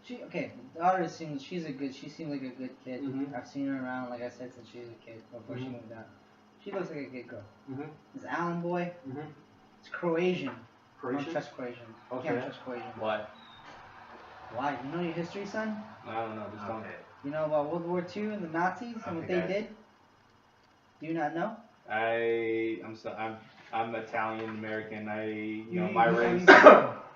Speaker 1: The daughter she seems like a good kid.
Speaker 2: Mhm.
Speaker 1: I've seen her around, like I said, since she was a kid, before she moved out. She looks like a good girl.
Speaker 2: Mhm.
Speaker 1: This Alan boy,
Speaker 2: Mhm.
Speaker 1: it's Croatian. I
Speaker 2: Croatian?
Speaker 1: don't trust Croatians.
Speaker 2: Okay.
Speaker 1: Can't trust Croatians.
Speaker 4: Why?
Speaker 1: Why? You know your history, son?
Speaker 4: I don't know. Just
Speaker 3: Okay.
Speaker 1: You know about World War II and the Nazis and what
Speaker 3: Okay,
Speaker 1: they
Speaker 3: guys.
Speaker 1: did? Do you not know?
Speaker 4: I'm Italian American.
Speaker 1: You-
Speaker 4: my
Speaker 1: you-
Speaker 4: race.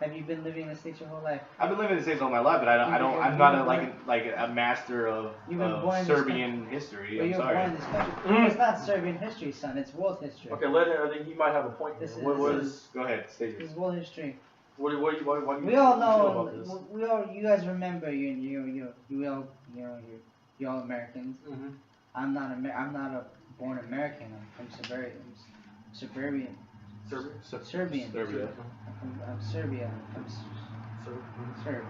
Speaker 1: Have you been living in the States your whole life?
Speaker 4: I've been living in the States all my life, but I'm not a master of
Speaker 1: You've been born in this
Speaker 4: Serbian history.
Speaker 1: Well,
Speaker 4: I'm
Speaker 1: you were
Speaker 4: sorry.
Speaker 1: born in this country. It's not Serbian history, son. It's world history.
Speaker 2: Okay, I think he might have a point here.
Speaker 1: This
Speaker 2: What
Speaker 1: is-
Speaker 2: is
Speaker 4: Go ahead, state
Speaker 1: This
Speaker 4: yours.
Speaker 1: is world history.
Speaker 2: what do you
Speaker 1: We all
Speaker 2: feel about this?
Speaker 1: know. You guys remember. You all Americans.
Speaker 2: Mhm.
Speaker 1: I'm not a born American. I'm from Serbian.
Speaker 2: Serbia.
Speaker 1: Serbian.
Speaker 4: Serbia.
Speaker 1: I'm Serbia. I'm Serb.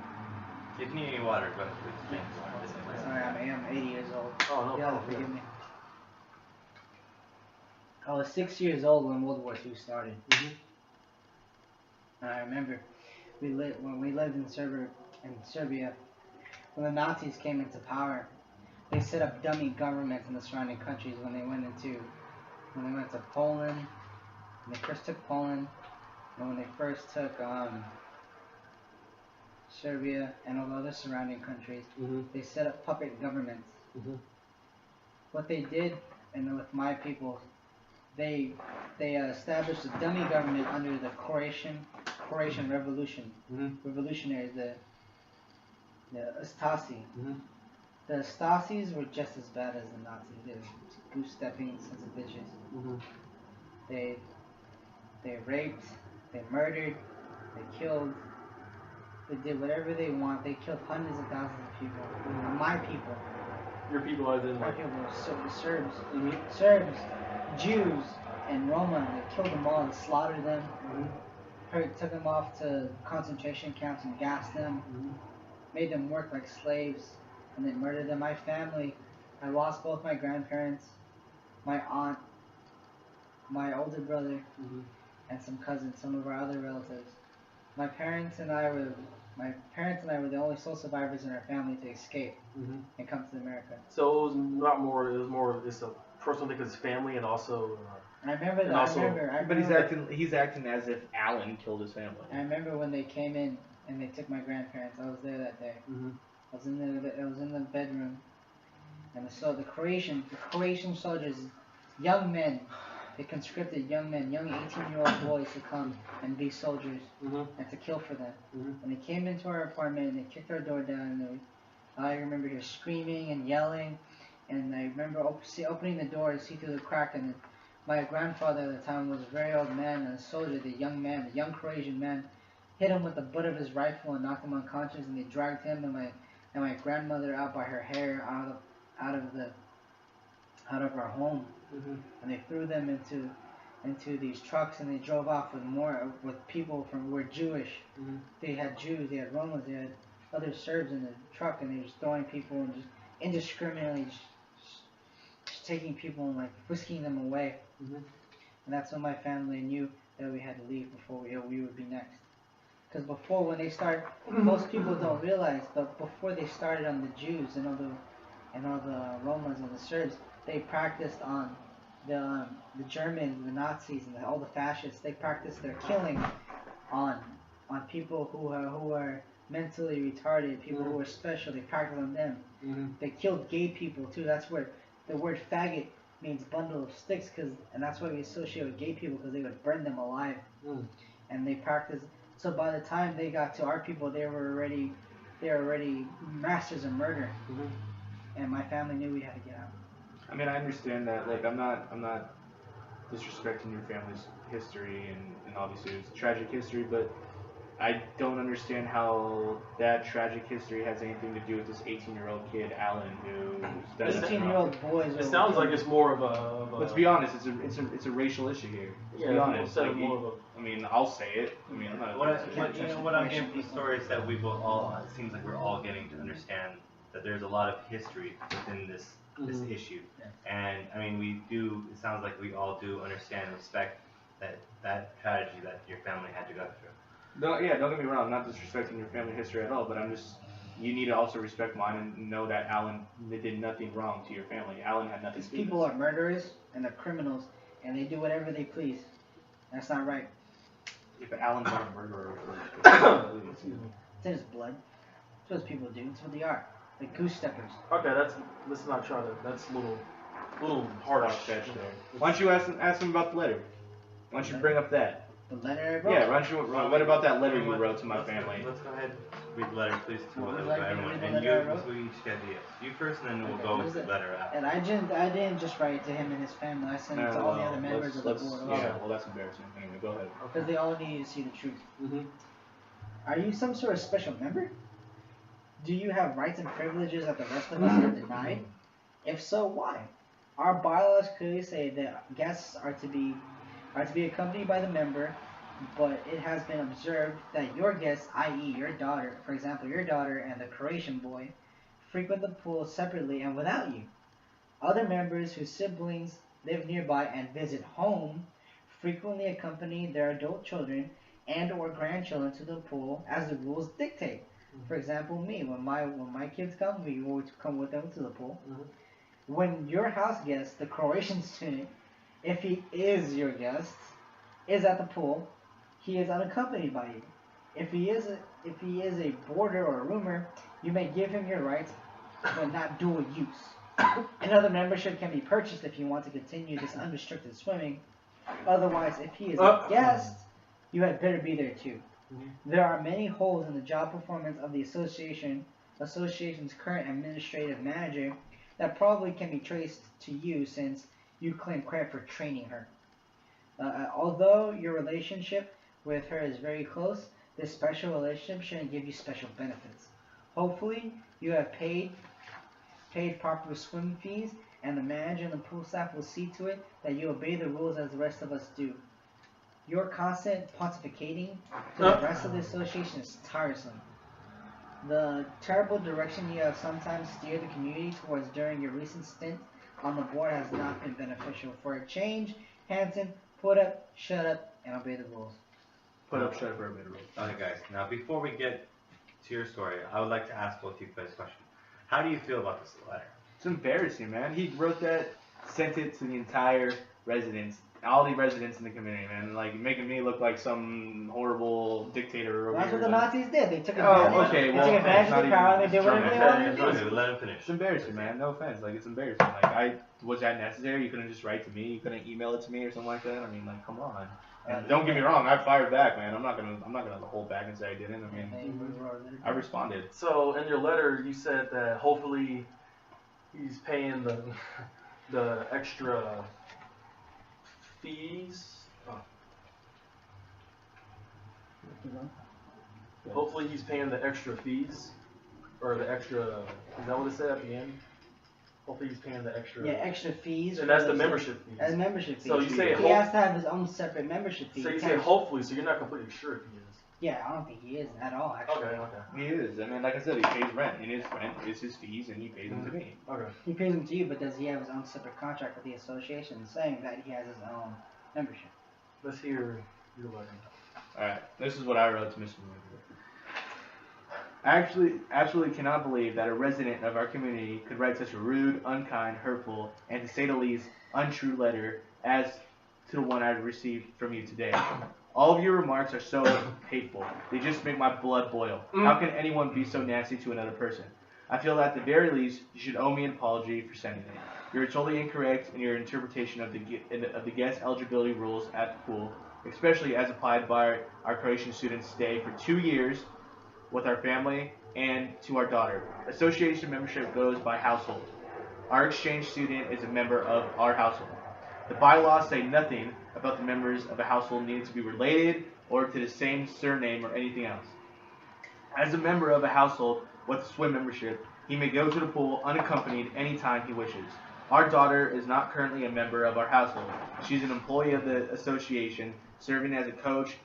Speaker 3: If you need any water, go ahead, please. Thank you.
Speaker 1: Sorry, I am 80 years old.
Speaker 2: Oh, no
Speaker 1: Y'all
Speaker 2: problem.
Speaker 1: forgive me. I was 6 years old when World War II started.
Speaker 2: Mhm.
Speaker 1: And I remember when we lived in Serbia, when the Nazis came into power, they set up dummy governments in the surrounding countries when they went to Poland, when they first took Poland, and when they first took Serbia and all the other surrounding countries,
Speaker 2: Mhm.
Speaker 1: they set up puppet governments.
Speaker 2: Mhm.
Speaker 1: What they did, and with my people, they established a dummy government under the Croatian Revolution.
Speaker 2: Mhm.
Speaker 1: Revolutionaries, the Stasi.
Speaker 2: Mhm.
Speaker 1: The Stasis were just as bad as the Nazis. They were goose-stepping sons of bitches.
Speaker 2: Mhm.
Speaker 1: They raped, they murdered, they killed, they did whatever they want. They killed hundreds of thousands of people. My people.
Speaker 2: Your people as in
Speaker 1: My
Speaker 2: like.
Speaker 1: people were Serbs.
Speaker 2: Mhm.
Speaker 1: Serbs, Jews, and Roma. They killed them all and slaughtered them.
Speaker 2: Mhm.
Speaker 1: Took them off to concentration camps and gassed them.
Speaker 2: Mhm.
Speaker 1: Made them work like slaves, and then murdered them. My family, I lost both my grandparents, my aunt, my older brother,
Speaker 2: Mhm.
Speaker 1: and some cousins, some of our other relatives. My parents and I were the only sole survivors in our family to escape
Speaker 2: Mhm.
Speaker 1: and come to America.
Speaker 2: So it was more of this a personal thing because family and also.
Speaker 1: I remember
Speaker 2: And
Speaker 1: that.
Speaker 2: also-
Speaker 1: I remember.
Speaker 4: But he's acting as if Alan killed his family.
Speaker 1: I remember when they came in and they took my grandparents. I was there that day.
Speaker 2: Mhm.
Speaker 1: I was in the bedroom, and I saw the Croatian soldiers, young men. They conscripted young men, young 18-year-old boys to come and be soldiers
Speaker 2: Mhm.
Speaker 1: and to kill for them.
Speaker 2: Mhm.
Speaker 1: And they came into our apartment and they kicked our door down. And I remember here screaming and yelling, and I remember opening the door to see through the crack. And my grandfather at the time was a very old man and a soldier. The young Croatian man, hit him with the butt of his rifle and knocked him unconscious. And they dragged him and my grandmother out by her hair out of our home.
Speaker 2: Mhm.
Speaker 1: And they threw them into these trucks and they drove off with people who were Jewish.
Speaker 2: Mhm.
Speaker 1: They had Jews, they had Romans, they had other Serbs in the truck, and they were just throwing people and just indiscriminately just taking people and like whisking them away.
Speaker 2: Mhm.
Speaker 1: And that's when my family knew that we had to leave before we would be next. Because before, when they start, most people don't realize, but before they started on the Jews and all the Romans and the Serbs, they practiced on the Germans, the Nazis, and all the fascists. They practiced their killing on people who are mentally retarded, people who are special. They practiced on them.
Speaker 2: Mhm.
Speaker 1: They killed gay people too. That's where the word faggot means bundle of sticks, and that's why we associate with gay people, because they would burn them alive.
Speaker 2: Mm.
Speaker 1: And they practiced. So by the time they got to our people, they were already masters of murder.
Speaker 2: Mhm.
Speaker 1: And my family knew we had to get out.
Speaker 4: I mean, I understand that. Like, I'm not disrespecting your family's history, and obviously it's a tragic history, but I don't understand how that tragic history has anything to do with this 18-year-old kid, Alan, who's
Speaker 1: 18-year-old boys.
Speaker 2: It sounds like it's more of a.
Speaker 4: Let's be honest. It's a racial issue here. Let's be honest.
Speaker 2: instead of
Speaker 4: Like,
Speaker 2: more of a.
Speaker 4: I mean, I'll say it. I mean, I'm not.
Speaker 3: What I'm getting from the story is that we will all. It seems like we're all getting to understand that there's a lot of history within this
Speaker 2: Mhm.
Speaker 3: issue, and I mean we do. It sounds like we all do understand and respect that tragedy that your family had to go through.
Speaker 4: Don't get me wrong. I'm not disrespecting your family history at all, but I'm just you need to also respect mine and know that Alan did nothing wrong to your family. Alan had nothing
Speaker 1: These
Speaker 4: to do with
Speaker 1: people
Speaker 4: this.
Speaker 1: are murderers and they're criminals, and they do whatever they please. That's not right.
Speaker 4: If Alan's not a murderer,
Speaker 1: It's in his blood. That's what people do. It's what they are. Like goose steppers.
Speaker 2: Okay, let's not try to. That's a little harsh.
Speaker 4: far-fetched there. Why don't you ask him about the letter? Why don't you bring up that?
Speaker 1: The letter I wrote.
Speaker 4: Yeah, why don't you, what about that letter you wrote to my family?
Speaker 3: Let's go ahead. Read the letter, please, to
Speaker 1: Would you
Speaker 3: everyone.
Speaker 1: like me to read the
Speaker 3: And
Speaker 1: letter I
Speaker 3: you,
Speaker 1: wrote?
Speaker 3: so we each get yes. You first, and then we'll
Speaker 1: Okay,
Speaker 3: go
Speaker 1: what
Speaker 3: with
Speaker 1: is
Speaker 3: the
Speaker 1: it?
Speaker 3: letter after.
Speaker 1: And I didn't just write it to him and his family. I sent it to all the other members of the board also.
Speaker 4: Yeah, well, that's embarrassing. Anyway, go ahead.
Speaker 1: Because they all need to see the truth.
Speaker 2: Mm-hmm.
Speaker 1: Are you some sort of special member? Do you have rights and privileges that the rest of us are denied? If so, why? Our bylaws clearly say that guests are to be accompanied by the member, but it has been observed that your guests, i.e. your daughter, for example, your daughter and the Croatian boy, frequent the pool separately and without you. Other members whose siblings live nearby and visit home frequently accompany their adult children and or grandchildren to the pool as the rules dictate. For example, me, when my kids come, we always come with them to the pool.
Speaker 2: Mm-hmm.
Speaker 1: When your house guest, the Croatian student, if he is your guest, is at the pool, he is unaccompanied by you. If he is a boarder or a roomer, you may give him your rights, but not dual use. Another membership can be purchased if you want to continue this unrestricted swimming. Otherwise, if he is a guest, you had better be there too. There are many holes in the job performance of the association's current administrative manager that probably can be traced to you since you claim credit for training her. Although your relationship with her is very close, this special relationship shouldn't give you special benefits. Hopefully, you have paid proper swim fees, and the manager and the pool staff will see to it that you obey the rules as the rest of us do. Your constant pontificating to the rest of the association is tiresome. The terrible direction you have sometimes steered the community towards during your recent stint on the board has not been beneficial. For a change, Hanson, put up, shut up, and obey the rules.
Speaker 4: Put up, shut up, or obey the rules.
Speaker 3: Okay, guys. Now, before we get to your story, I would like to ask both of you guys a question. How do you feel about this letter?
Speaker 4: It's embarrassing, man. He wrote that, sent it to the entire residents, all the residents in the community, man. Like, making me look like some horrible dictator.
Speaker 1: That's what the Nazis did. They took
Speaker 4: Oh,
Speaker 1: advantage.
Speaker 4: okay,
Speaker 1: They
Speaker 4: well,
Speaker 1: took advantage
Speaker 4: it's
Speaker 1: of the
Speaker 4: not
Speaker 1: power and they
Speaker 4: even
Speaker 1: did whatever they
Speaker 4: strong.
Speaker 1: wanted to do.
Speaker 3: Okay, let him finish.
Speaker 4: It's embarrassing, man. No offense. Like, it's embarrassing. Like, was that necessary? You couldn't just write to me? You couldn't email it to me or something like that? I mean, like, come on. And don't get me wrong, I fired back, man. I'm not gonna hold back and say I didn't. I mean, I responded.
Speaker 2: So in your letter, you said that hopefully he's paying the extra fees. Hopefully he's paying the extra fees, or the extra. Is that what it said at the end? Hopefully he's paying the extra.
Speaker 1: Yeah, extra fees.
Speaker 2: And that's the membership fees.
Speaker 1: As membership fees.
Speaker 2: So you say
Speaker 1: he has to have his own separate membership fee.
Speaker 2: So you
Speaker 1: He
Speaker 2: say
Speaker 1: can't-
Speaker 2: hopefully, so you're not completely sure if he is.
Speaker 1: Yeah, I don't think he is at all, actually.
Speaker 2: Okay, okay.
Speaker 4: He is. I mean, like I said, he pays rent, and his rent is his fees, and he pays them to me.
Speaker 2: Okay.
Speaker 1: He pays them to you, but does he have his own separate contract with the association saying that he has his own membership?
Speaker 2: Let's hear your letter.
Speaker 4: Alright, this is what I wrote to Mr. Woodward. I absolutely cannot believe that a resident of our community could write such a rude, unkind, hurtful, and to say the least, untrue letter as to the one I received from you today. All of your remarks are so hateful. They just make my blood boil. How can anyone be so nasty to another person? I feel that at the very least, you should owe me an apology for sending it. You're totally incorrect in your interpretation of the guest eligibility rules at the pool, especially as applied by our Croatian students stay for 2 years with our family and to our daughter. Association membership goes by household. Our exchange student is a member of our household. The bylaws say nothing about the members of a household needing to be related or to the same surname or anything else. As a member of a household with a swim membership, he may go to the pool unaccompanied anytime he wishes. Our daughter is not currently a member of our household. She's an employee of the association, serving as a coach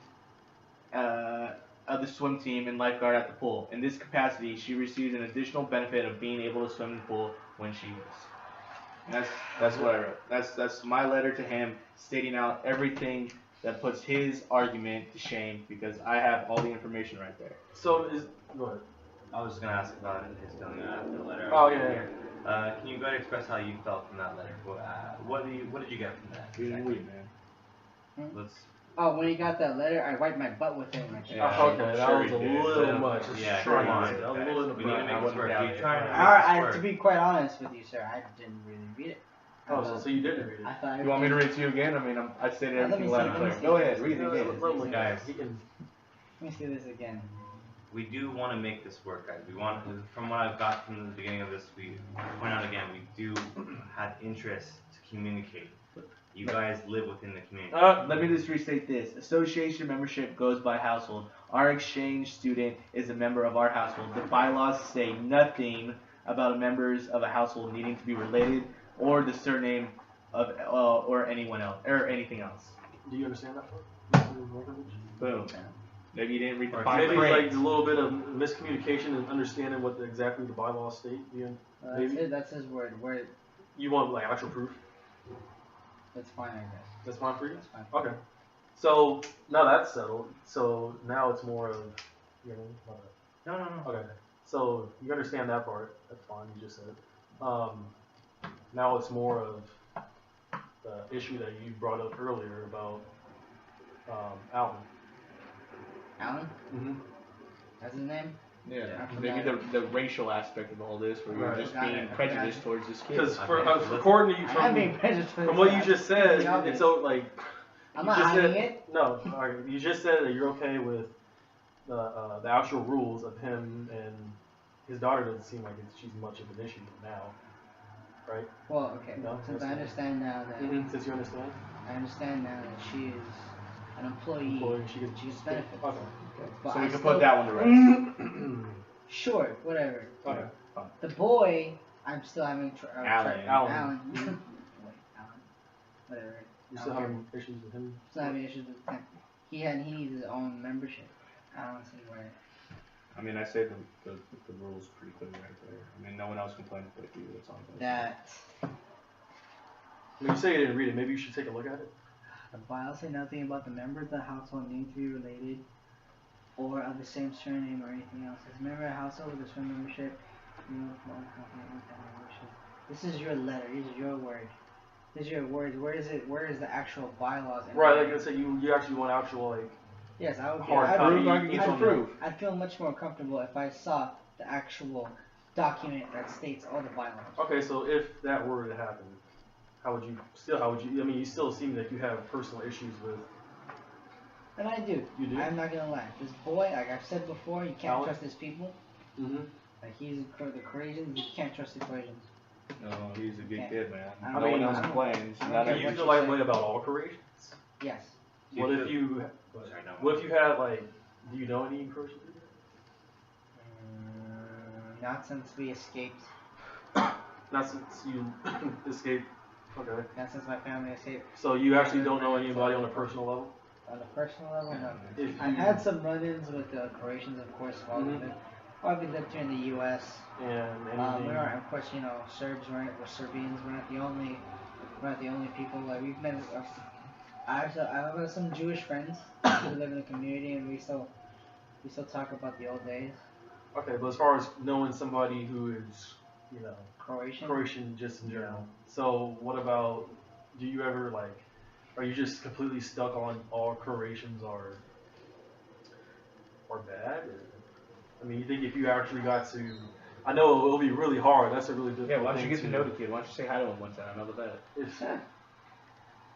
Speaker 4: of the swim team and lifeguard at the pool. In this capacity, she receives an additional benefit of being able to swim in the pool when she wishes. That's what I wrote. That's my letter to him, stating out everything that puts his argument to shame, because I have all the information right there.
Speaker 2: So go
Speaker 3: I was just gonna ask about his feeling after the letter.
Speaker 2: Oh, yeah.
Speaker 3: Can you go ahead and express how you felt from that letter? What did you get from that?
Speaker 4: Read it,
Speaker 3: Exactly?
Speaker 4: man.
Speaker 3: Let's.
Speaker 1: Oh, when he got that letter, I wiped my butt with it. Like,
Speaker 4: Yeah.
Speaker 2: Okay, that
Speaker 4: Sure
Speaker 2: was
Speaker 4: he
Speaker 2: a
Speaker 4: did.
Speaker 2: little much.
Speaker 3: Yeah,
Speaker 2: Sure,
Speaker 3: come on.
Speaker 2: that was a little
Speaker 3: We need to
Speaker 2: much.
Speaker 3: make
Speaker 4: I
Speaker 3: this work.
Speaker 4: wouldn't
Speaker 3: You trying to
Speaker 4: doubt
Speaker 3: make
Speaker 1: Alright,
Speaker 3: this
Speaker 1: to
Speaker 3: work?
Speaker 1: be quite honest with you, sir, I didn't really read it.
Speaker 2: Oh, so you didn't read it?
Speaker 1: I thought
Speaker 4: You want me to read it to you again? I mean, I stated
Speaker 1: Let me
Speaker 4: everything
Speaker 1: see,
Speaker 4: loud
Speaker 1: let
Speaker 4: and
Speaker 1: me
Speaker 4: clear.
Speaker 1: see.
Speaker 4: Go ahead, read it
Speaker 2: No,
Speaker 4: again.
Speaker 2: let him-
Speaker 3: Guys.
Speaker 2: he can.
Speaker 1: Let me see this again.
Speaker 3: We do want to make this work, guys. We want, from what I've got from the beginning of this, we point out again, we do have interest to communicate. You guys live within the community.
Speaker 4: Let me just restate this. Association membership goes by household. Our exchange student is a member of our household. The bylaws say nothing about members of a household needing to be related or the surname of or anyone else or anything else.
Speaker 2: Do you understand that part?
Speaker 4: Boom. Maybe you didn't read the
Speaker 3: Or
Speaker 4: fine
Speaker 2: Maybe
Speaker 4: print.
Speaker 2: like a little bit of miscommunication and understanding what exactly the bylaws state. Maybe
Speaker 1: That's his word. Word.
Speaker 2: you want like actual proof.
Speaker 1: That's fine, I guess.
Speaker 2: That's fine for you.
Speaker 1: That's fine.
Speaker 2: Okay. So now that's settled. So now it's more of, you know.
Speaker 3: No.
Speaker 2: Okay. So you understand that part. That's fine. You just said it. Now it's more of the issue that you brought up earlier about Alvin.
Speaker 1: Alan?
Speaker 2: Mm-hmm.
Speaker 1: That's his name?
Speaker 4: Yeah.
Speaker 1: I
Speaker 4: Maybe
Speaker 1: forgot.
Speaker 4: the racial aspect of all this, where you're
Speaker 2: Right.
Speaker 4: just
Speaker 1: Got
Speaker 4: being
Speaker 1: it, I
Speaker 4: prejudiced
Speaker 1: forgot.
Speaker 4: towards this kid.
Speaker 2: Because
Speaker 3: Okay.
Speaker 2: according to you,
Speaker 1: I am being prejudiced for
Speaker 2: from
Speaker 1: this.
Speaker 2: what you just said,
Speaker 1: It's obvious.
Speaker 2: it's so like.
Speaker 1: I'm
Speaker 2: you
Speaker 1: not
Speaker 2: just
Speaker 1: hiding
Speaker 2: said,
Speaker 1: it.
Speaker 2: No, alright, you just said that you're okay with the actual rules of him and his daughter. Doesn't seem like she's much of an issue now, right?
Speaker 1: Well, okay.
Speaker 2: No,
Speaker 1: Since
Speaker 2: that's
Speaker 1: I
Speaker 2: fine.
Speaker 1: understand now that
Speaker 2: Since you understand,
Speaker 1: I understand now that she is an employee,
Speaker 2: she gets
Speaker 1: she gets benefits.
Speaker 2: Okay.
Speaker 1: But
Speaker 4: So
Speaker 1: I
Speaker 4: we can
Speaker 1: still-
Speaker 4: put that one to rest.
Speaker 1: Sure, whatever.
Speaker 2: Okay.
Speaker 4: Fine.
Speaker 1: The boy, I'm still having
Speaker 4: Alan.
Speaker 2: Alan.
Speaker 1: Wait, Alan. Whatever.
Speaker 2: You still having issues with him?
Speaker 1: Still having issues with him. He needs his own membership. I don't see why.
Speaker 4: I mean, I say the rules pretty clearly right there. I mean, no one else complains but you. That's all.
Speaker 1: That
Speaker 2: When you say you didn't read it, maybe you should take a look at it.
Speaker 1: the bylaws say nothing about the members of the household needing to be related or of the same surname or anything else. As a member of the household with a certain membership, you know, membership. This is your letter. These are your words. These are your words. Where is it? Where is the actual bylaws?
Speaker 2: Right, like I said, you actually want actual like.
Speaker 1: Yes, I would.
Speaker 2: Hard
Speaker 1: I'd,
Speaker 2: copy.
Speaker 4: Proof, I can get some proof.
Speaker 1: I'd feel much more comfortable if I saw the actual document that states all the bylaws.
Speaker 2: Okay, so if that were to happen, how would you? I mean, you still seem like you have personal issues with.
Speaker 1: And I do.
Speaker 2: You do?
Speaker 1: I'm not gonna lie. This boy, like I've said before, you can't
Speaker 2: Alan?
Speaker 1: trust his people.
Speaker 2: Mm-hmm.
Speaker 1: Like he's the Croatians, you can't trust the Croatians.
Speaker 4: No, he's a good
Speaker 1: Yeah.
Speaker 4: kid, man.
Speaker 1: I
Speaker 4: No
Speaker 1: don't
Speaker 4: one
Speaker 1: know.
Speaker 4: else
Speaker 1: I don't-
Speaker 4: complains.
Speaker 1: I don't
Speaker 4: Not
Speaker 1: care
Speaker 2: Do you
Speaker 1: what
Speaker 2: feel
Speaker 1: you
Speaker 2: that
Speaker 1: say.
Speaker 2: way about all Croatians?
Speaker 1: Yes.
Speaker 2: What if you?
Speaker 3: Sorry, no.
Speaker 2: What if you had like? Do you know any Croatian people?
Speaker 1: Not since we escaped.
Speaker 2: Not since you escaped. Okay.
Speaker 1: Not since my family escaped.
Speaker 2: So you actually don't know anybody on a personal level?
Speaker 1: On a personal level, no.
Speaker 2: If
Speaker 1: I've
Speaker 2: you-
Speaker 1: had some run-ins with the Croatians, of course, while
Speaker 2: Mhm.
Speaker 1: we lived here in the U.S.
Speaker 2: And anything.
Speaker 1: We aren't, of course, you know, Serbs. We're Serbians. We're not the only people. Like we've met. I have some Jewish friends who live in the community, and we still talk about the old days.
Speaker 2: Okay, but as far as knowing somebody who is, you know,
Speaker 1: Croatian.
Speaker 2: Croatian just in general. So what about? Do you ever like? Are you just completely stuck on all Croatians are bad? Or, I mean, you think if you actually got to, I know it'll be really hard. That's a really difficult
Speaker 4: Yeah, why don't
Speaker 2: thing
Speaker 4: you get to know the kid? Why don't you say hi to him one time? How about that?
Speaker 2: If,
Speaker 4: I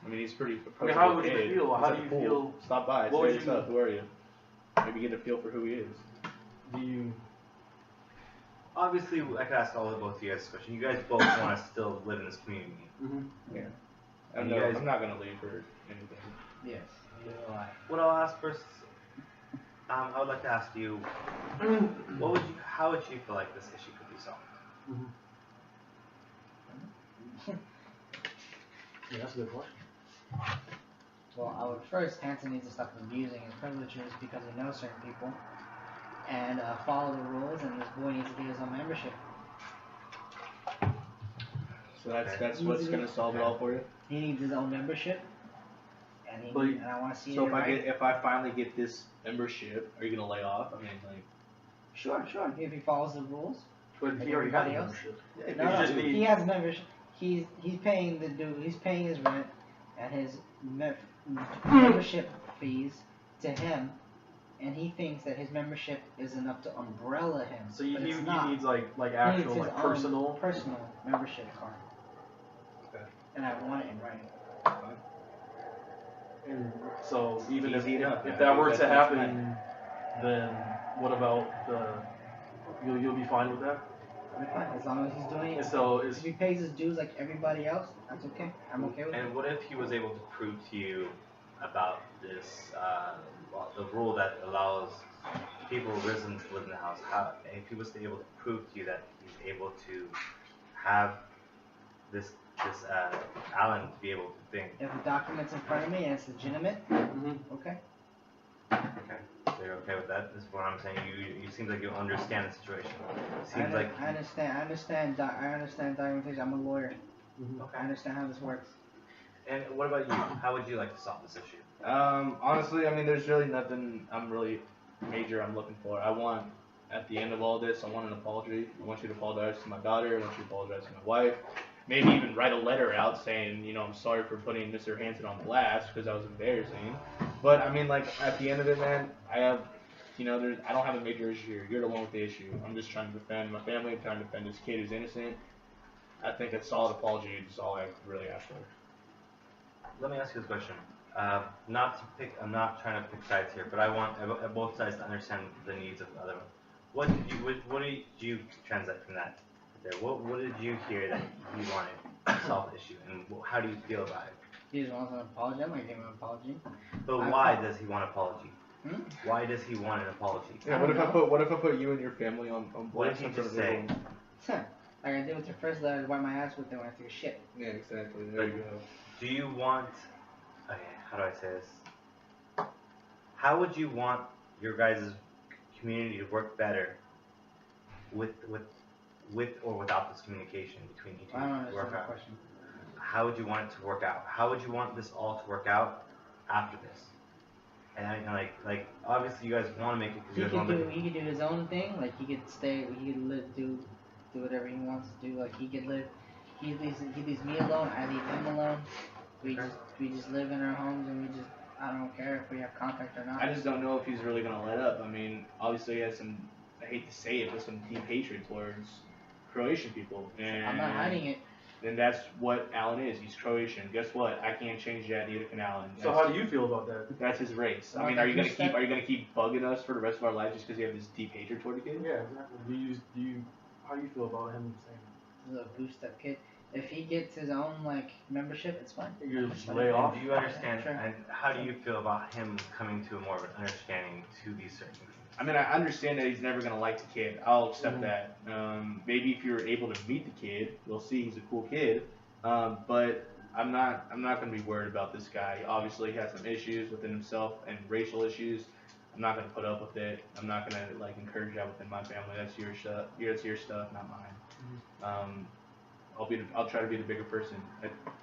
Speaker 4: mean, he's pretty.
Speaker 2: I mean, how would you
Speaker 4: kid.
Speaker 2: feel?
Speaker 4: He's
Speaker 2: How
Speaker 4: at
Speaker 2: do
Speaker 4: the
Speaker 2: you
Speaker 4: pool.
Speaker 2: feel?
Speaker 4: Stop by.
Speaker 2: What
Speaker 4: Say
Speaker 2: would
Speaker 4: what's
Speaker 2: you-
Speaker 4: up. Who are you? Maybe get a feel for who he is.
Speaker 2: Do you?
Speaker 3: Obviously, I could ask all of both of you guys this question. You guys both want to still live in this community.
Speaker 2: Mm-hmm.
Speaker 3: And you guys-
Speaker 4: I'm not gonna leave for anything.
Speaker 1: Yes.
Speaker 3: What I'll ask first, I would like to ask you, how would you feel like this issue could be solved?
Speaker 2: Yeah, that's a good question.
Speaker 1: Well, I would first, Hanson needs to stop abusing his privileges because he knows certain people, and follow the rules. And this boy needs to get his own membership.
Speaker 4: So that's what's gonna solve it all for you.
Speaker 1: He needs his own membership, and and I want to see
Speaker 4: So
Speaker 1: it right.
Speaker 4: if I finally get this membership, are you gonna lay off? I mean, like,
Speaker 1: Sure. If he follows the rules.
Speaker 2: But
Speaker 1: Like
Speaker 2: he already has a
Speaker 1: everybody else?
Speaker 2: membership.
Speaker 1: No,
Speaker 2: just need-
Speaker 1: he has membership. He's paying the dude. He's paying his rent and his membership fees to him, and he thinks that his membership is enough to umbrella him.
Speaker 2: So
Speaker 1: but
Speaker 2: he
Speaker 1: it's not.
Speaker 2: needs like
Speaker 1: He
Speaker 2: actual
Speaker 1: needs his
Speaker 2: like
Speaker 1: own
Speaker 2: personal.
Speaker 1: membership card.
Speaker 2: Okay.
Speaker 1: And I want it in writing.
Speaker 2: And so even
Speaker 4: Easy enough.
Speaker 2: if
Speaker 4: I
Speaker 2: that
Speaker 4: think
Speaker 2: were
Speaker 4: that's
Speaker 2: to
Speaker 4: what's
Speaker 2: happen, then what about the? You'll be fine with that.
Speaker 1: I'm fine as long as he's doing
Speaker 2: And
Speaker 1: it.
Speaker 2: so
Speaker 1: If he pays his dues like everybody else, that's okay. I'm okay with it.
Speaker 3: And what if he was able to prove to you about this, the rule that allows people residents to live in the house? How, if he was able to prove to you that he's able to have this Alan to be able to think.
Speaker 1: If the document's in front of me and it's legitimate, okay.
Speaker 3: Okay, so you're okay with that? This is what I'm saying. You seem like you understand the situation. Seems like
Speaker 1: I understand documentation. I'm a lawyer. I understand how this works.
Speaker 3: And what about you? How would you like to solve this issue?
Speaker 4: Honestly, I mean, there's really nothing I'm looking for. I want, at the end of all this, I want an apology. I want you to apologize to my daughter. I want you to apologize to my wife. Maybe even write a letter out saying, you know, I'm sorry for putting Mr. Hansen on blast because that was embarrassing. But I mean, like, at the end of it, man, I have, you know, I don't have a major issue here. You're the one with the issue. I'm just trying to defend my family. I'm trying to defend this kid who's innocent. I think a solid apology is all I really ask for.
Speaker 3: Let me ask you this question. I'm not trying to pick sides here, but I want both sides to understand the needs of the other one. What did you translate from that? There. What did you hear that he wanted to solve the issue, and how do you feel about it?
Speaker 1: He just wants an apology. I'm gonna give him an apology.
Speaker 3: But why does he want an apology?
Speaker 1: Hmm?
Speaker 3: Why does he want an apology?
Speaker 4: Yeah, what if I put you and your family on
Speaker 3: What
Speaker 4: blast
Speaker 3: if
Speaker 4: in
Speaker 3: you
Speaker 4: front
Speaker 3: just
Speaker 4: of
Speaker 3: say?
Speaker 4: everyone?
Speaker 1: Like I did with your first letter, wipe my ass with it when I took a shit.
Speaker 4: Yeah, exactly. There you go.
Speaker 3: Do you want? Okay, how do I say this? How would you want your guys' community to work better with or without this communication between you two?
Speaker 1: I don't
Speaker 3: to
Speaker 1: understand
Speaker 3: work
Speaker 1: the
Speaker 3: out?
Speaker 1: question.
Speaker 3: How would you want it to work out? How would you want this all to work out after this? And like obviously you guys want to make it because you guys want to make it.
Speaker 1: He could do his own thing. Like he could stay. He could live, do whatever he wants to do. Like he could live. He leaves me alone. I leave him alone. We just live in our homes and we just. I don't care if we have contact or not.
Speaker 4: I just don't know if he's really gonna let up. I mean, obviously he has some, I hate to say it, but some deep hatred towards Croatian people. And
Speaker 1: I'm not hiding it.
Speaker 4: And that's what Alan is. He's Croatian. Guess what? I can't change that. Neither can Alan.
Speaker 2: So how do you feel about that?
Speaker 4: That's his race. I
Speaker 1: Well,
Speaker 4: mean, are you gonna keep bugging us for the rest of our lives just because you have this deep hatred toward the kid?
Speaker 2: Yeah, exactly. How do you feel about him saying
Speaker 1: This is a boost up kid. If he gets his own like membership, it's fine.
Speaker 2: you're
Speaker 1: It's
Speaker 2: just
Speaker 1: fine.
Speaker 2: lay off?
Speaker 3: And do you understand?
Speaker 1: Sure.
Speaker 3: And how do you feel about him coming to a more of an understanding to these certain things?
Speaker 4: I mean, I understand that he's never gonna like the kid. I'll accept that. Maybe if you're able to meet the kid, you'll see he's a cool kid. But I'm not gonna be worried about this guy. Obviously, he has some issues within himself and racial issues. I'm not gonna put up with it. I'm not gonna like encourage that within my family. That's your stuff. That's your stuff, not mine. I'll try to be the bigger person.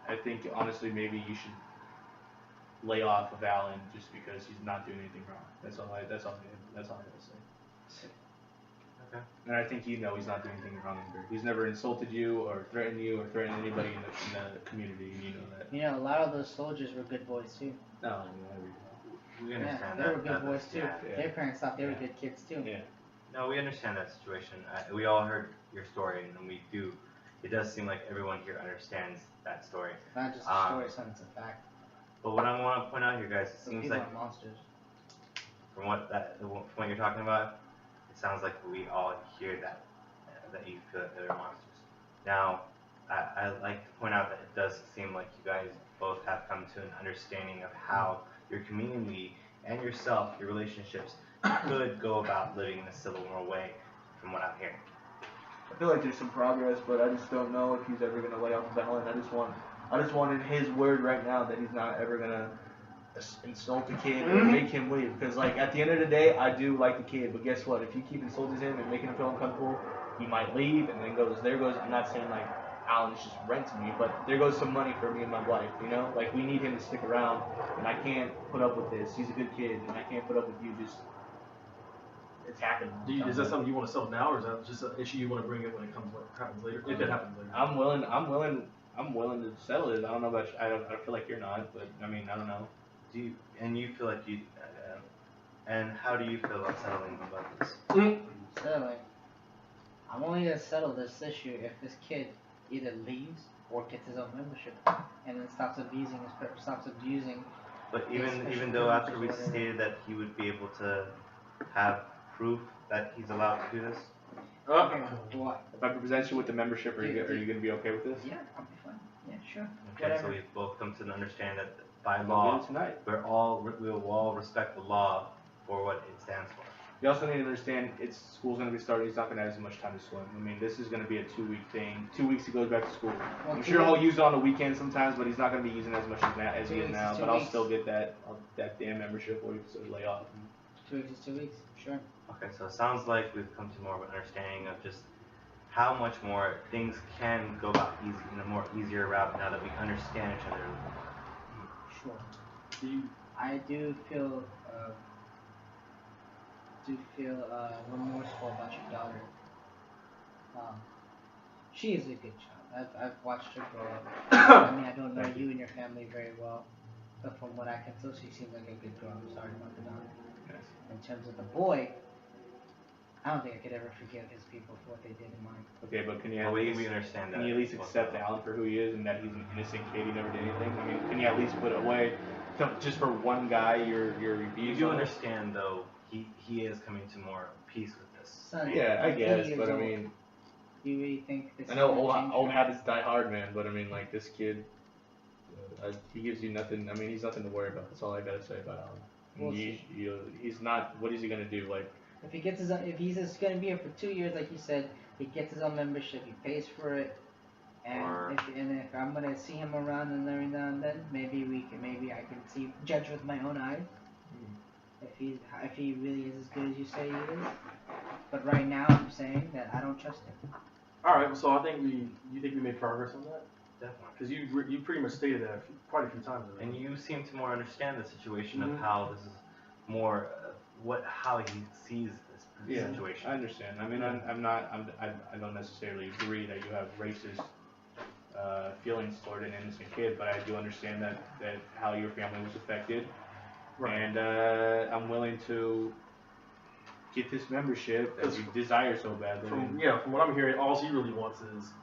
Speaker 4: I think honestly maybe you should lay off of Alan just because he's not doing anything wrong. That's all I gotta say.
Speaker 3: Okay.
Speaker 4: And I think you know he's not doing anything wrong either. He's never insulted you or threatened anybody in the community, and you know that.
Speaker 1: You know, a lot of those soldiers were good boys too.
Speaker 4: No,
Speaker 3: We
Speaker 1: Yeah,
Speaker 3: understand
Speaker 1: they
Speaker 3: that.
Speaker 1: were good boys too.
Speaker 3: Yeah.
Speaker 1: Their parents thought they were
Speaker 4: Yeah.
Speaker 1: good kids too.
Speaker 4: yeah.
Speaker 3: No, we understand that situation. We all heard your story, and we do. It does seem like everyone here understands that story.
Speaker 1: It's not just a story, son, it's a fact.
Speaker 3: But what I want to point out here, guys, it
Speaker 1: Some
Speaker 3: seems
Speaker 1: people
Speaker 3: like
Speaker 1: are monsters.
Speaker 3: from what you're talking about, it sounds like we all hear that you feel that they're monsters. Now, I like to point out that it does seem like you guys both have come to an understanding of how your community and yourself, your relationships, could go about living in a civil way, from what I'm hearing.
Speaker 4: I feel like there's some progress, but I just don't know if he's ever gonna lay off of Alan. I just wanted his word right now that he's not ever gonna insult the kid or make him leave. Because like at the end of the day, I do like the kid, but guess what? If you keep insulting him and making him feel uncomfortable, he might leave, and then there goes. I'm not saying like Alan's just renting me, but there goes some money for me and my wife. You know, like we need him to stick around, and I can't put up with this. He's a good kid, and I can't put up with you just it's happened.
Speaker 2: Is that something you want to settle now, or is that just an issue you want to bring it when it happens later? If it happens later.
Speaker 4: I'm willing to settle it. I don't know about. I feel like you're not, but I mean, I don't know.
Speaker 3: You feel like you, and how do you feel about settling about this?
Speaker 1: Settling. I'm only gonna settle this issue if this kid either leaves or gets his own membership, and then stops abusing.
Speaker 3: But
Speaker 1: Yes,
Speaker 3: even though after we stated that he would be able to have proof that he's allowed to do this?
Speaker 1: Okay, what?
Speaker 4: If I present you with the membership, are you gonna be okay with this?
Speaker 1: Yeah, I'll be fine. Yeah, sure.
Speaker 3: Okay,
Speaker 1: Whatever.
Speaker 3: so we've both come to understand that by
Speaker 4: We'll
Speaker 3: law,
Speaker 4: do it tonight.
Speaker 3: we will all respect the law for what it stands for.
Speaker 4: You also need to understand, school's gonna be starting. He's not gonna have as much time to swim. I mean, this is gonna be a 2-week thing. 2 weeks he goes back to school.
Speaker 1: Well,
Speaker 4: I'm
Speaker 1: 2
Speaker 4: sure he'll
Speaker 1: weeks-
Speaker 4: use it on the weekend sometimes, but he's not gonna be using as much as he
Speaker 1: 2
Speaker 4: is
Speaker 1: weeks
Speaker 4: now.
Speaker 1: is 2
Speaker 4: But I'll
Speaker 1: weeks.
Speaker 4: still get that damn membership, or you can sort of lay off.
Speaker 1: 2 weeks is 2 weeks. Sure.
Speaker 3: Okay, so it sounds like we've come to more of an understanding of just how much more things can go about in a more easier route now that we understand each other.
Speaker 1: Sure. I do feel remorseful about your daughter. She is a good child. I've watched her grow up. I mean, I don't know you and your family very well, but from what I can tell, she seems like a good girl. I'm sorry about the daughter.
Speaker 4: Yes.
Speaker 1: In terms of the boy, I don't think I could ever forgive his people for what they did in mine.
Speaker 4: Okay, but can you
Speaker 3: But
Speaker 4: at
Speaker 3: we
Speaker 4: least
Speaker 3: understand that.
Speaker 4: can you at least accept Alan for who he is and that he's an innocent kid? He never did anything. I mean, can you at least put away just for one guy your
Speaker 3: You
Speaker 4: reviews?
Speaker 3: do
Speaker 4: on it?
Speaker 3: understand though, he is coming to more peace with this.
Speaker 1: Son,
Speaker 4: Yeah, I
Speaker 1: I'm 80
Speaker 4: guess,
Speaker 1: years
Speaker 4: but I
Speaker 1: old.
Speaker 4: mean,
Speaker 1: Do you really think this
Speaker 4: I know
Speaker 1: is gonna change
Speaker 4: old
Speaker 1: her?
Speaker 4: habits die hard, man. But I mean, like this kid, he gives you nothing. I mean, he's nothing to worry about. That's all I gotta say about Alan.
Speaker 1: We'll
Speaker 4: He's not. What is he gonna do? Like,
Speaker 1: If he gets his own, if he's just gonna be here for 2 years, like you said, he gets his own membership, he pays for it, and if I'm gonna see him around and every now and then, maybe I can judge with my own eyes. If he really is as good as you say he is. But right now, I'm saying that I don't trust him.
Speaker 2: All right, so I think you think we made progress on that?
Speaker 3: Definitely.
Speaker 2: Because you pretty much stated that quite a few times already.
Speaker 3: And you seem to more understand the situation
Speaker 2: Mhm.
Speaker 3: of how this is more how he sees this situation.
Speaker 4: I understand. I mean, I don't necessarily agree that you have racist feelings toward an innocent kid, but I do understand that how your family was affected,
Speaker 2: Right.
Speaker 4: and I'm willing to get this membership that you desire so badly.
Speaker 2: From what I'm hearing, all he really wants is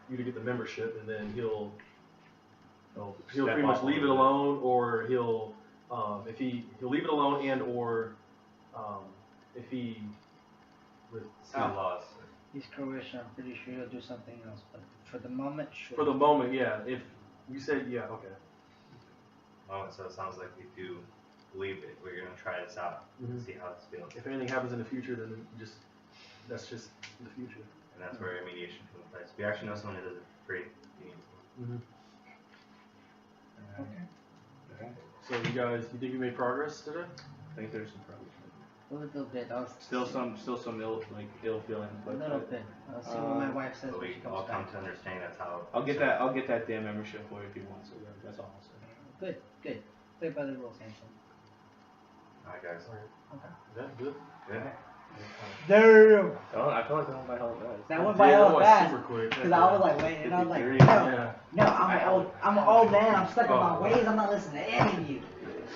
Speaker 2: you to get the membership, and then he'll pretty much leave it alone, or he'll leave it alone, and or if he
Speaker 3: See the laws.
Speaker 1: He's Croatian, I'm pretty sure he'll do something else, but for the moment, sure.
Speaker 2: for the moment, yeah. If you said okay.
Speaker 3: So it sounds like we do believe it. We're gonna try this out, and see how this feels,
Speaker 2: If anything happens in the future, then that's just the future.
Speaker 3: and that's where mediation comes in place. We actually know someone who does it for free. If you need
Speaker 1: Okay.
Speaker 2: So you think you made progress today?
Speaker 4: I think there's some progress.
Speaker 1: A little bit.
Speaker 4: Still some ill feelings,
Speaker 1: A
Speaker 4: but
Speaker 1: little bit. I'll see what my wife says
Speaker 3: But
Speaker 1: when
Speaker 3: we
Speaker 1: she
Speaker 3: all
Speaker 1: comes
Speaker 3: come
Speaker 1: back.
Speaker 3: to understand that's how.
Speaker 4: I'll get that damn membership for you if you want. So that's all I'll say.
Speaker 1: Good. Play by the rules, Hanson.
Speaker 3: Alright, guys.
Speaker 2: Is that good?
Speaker 3: Good.
Speaker 1: Damn!
Speaker 4: I feel like that went by hell fast.
Speaker 1: That went by
Speaker 2: Yeah, that
Speaker 1: hella
Speaker 2: was
Speaker 1: fast.
Speaker 2: super quick.
Speaker 1: Because I was like waiting, and I was like,
Speaker 4: 53,
Speaker 1: no,
Speaker 2: Yeah.
Speaker 1: I'm an old man. I'm stuck in my ways. I'm not listening to any of you.
Speaker 3: If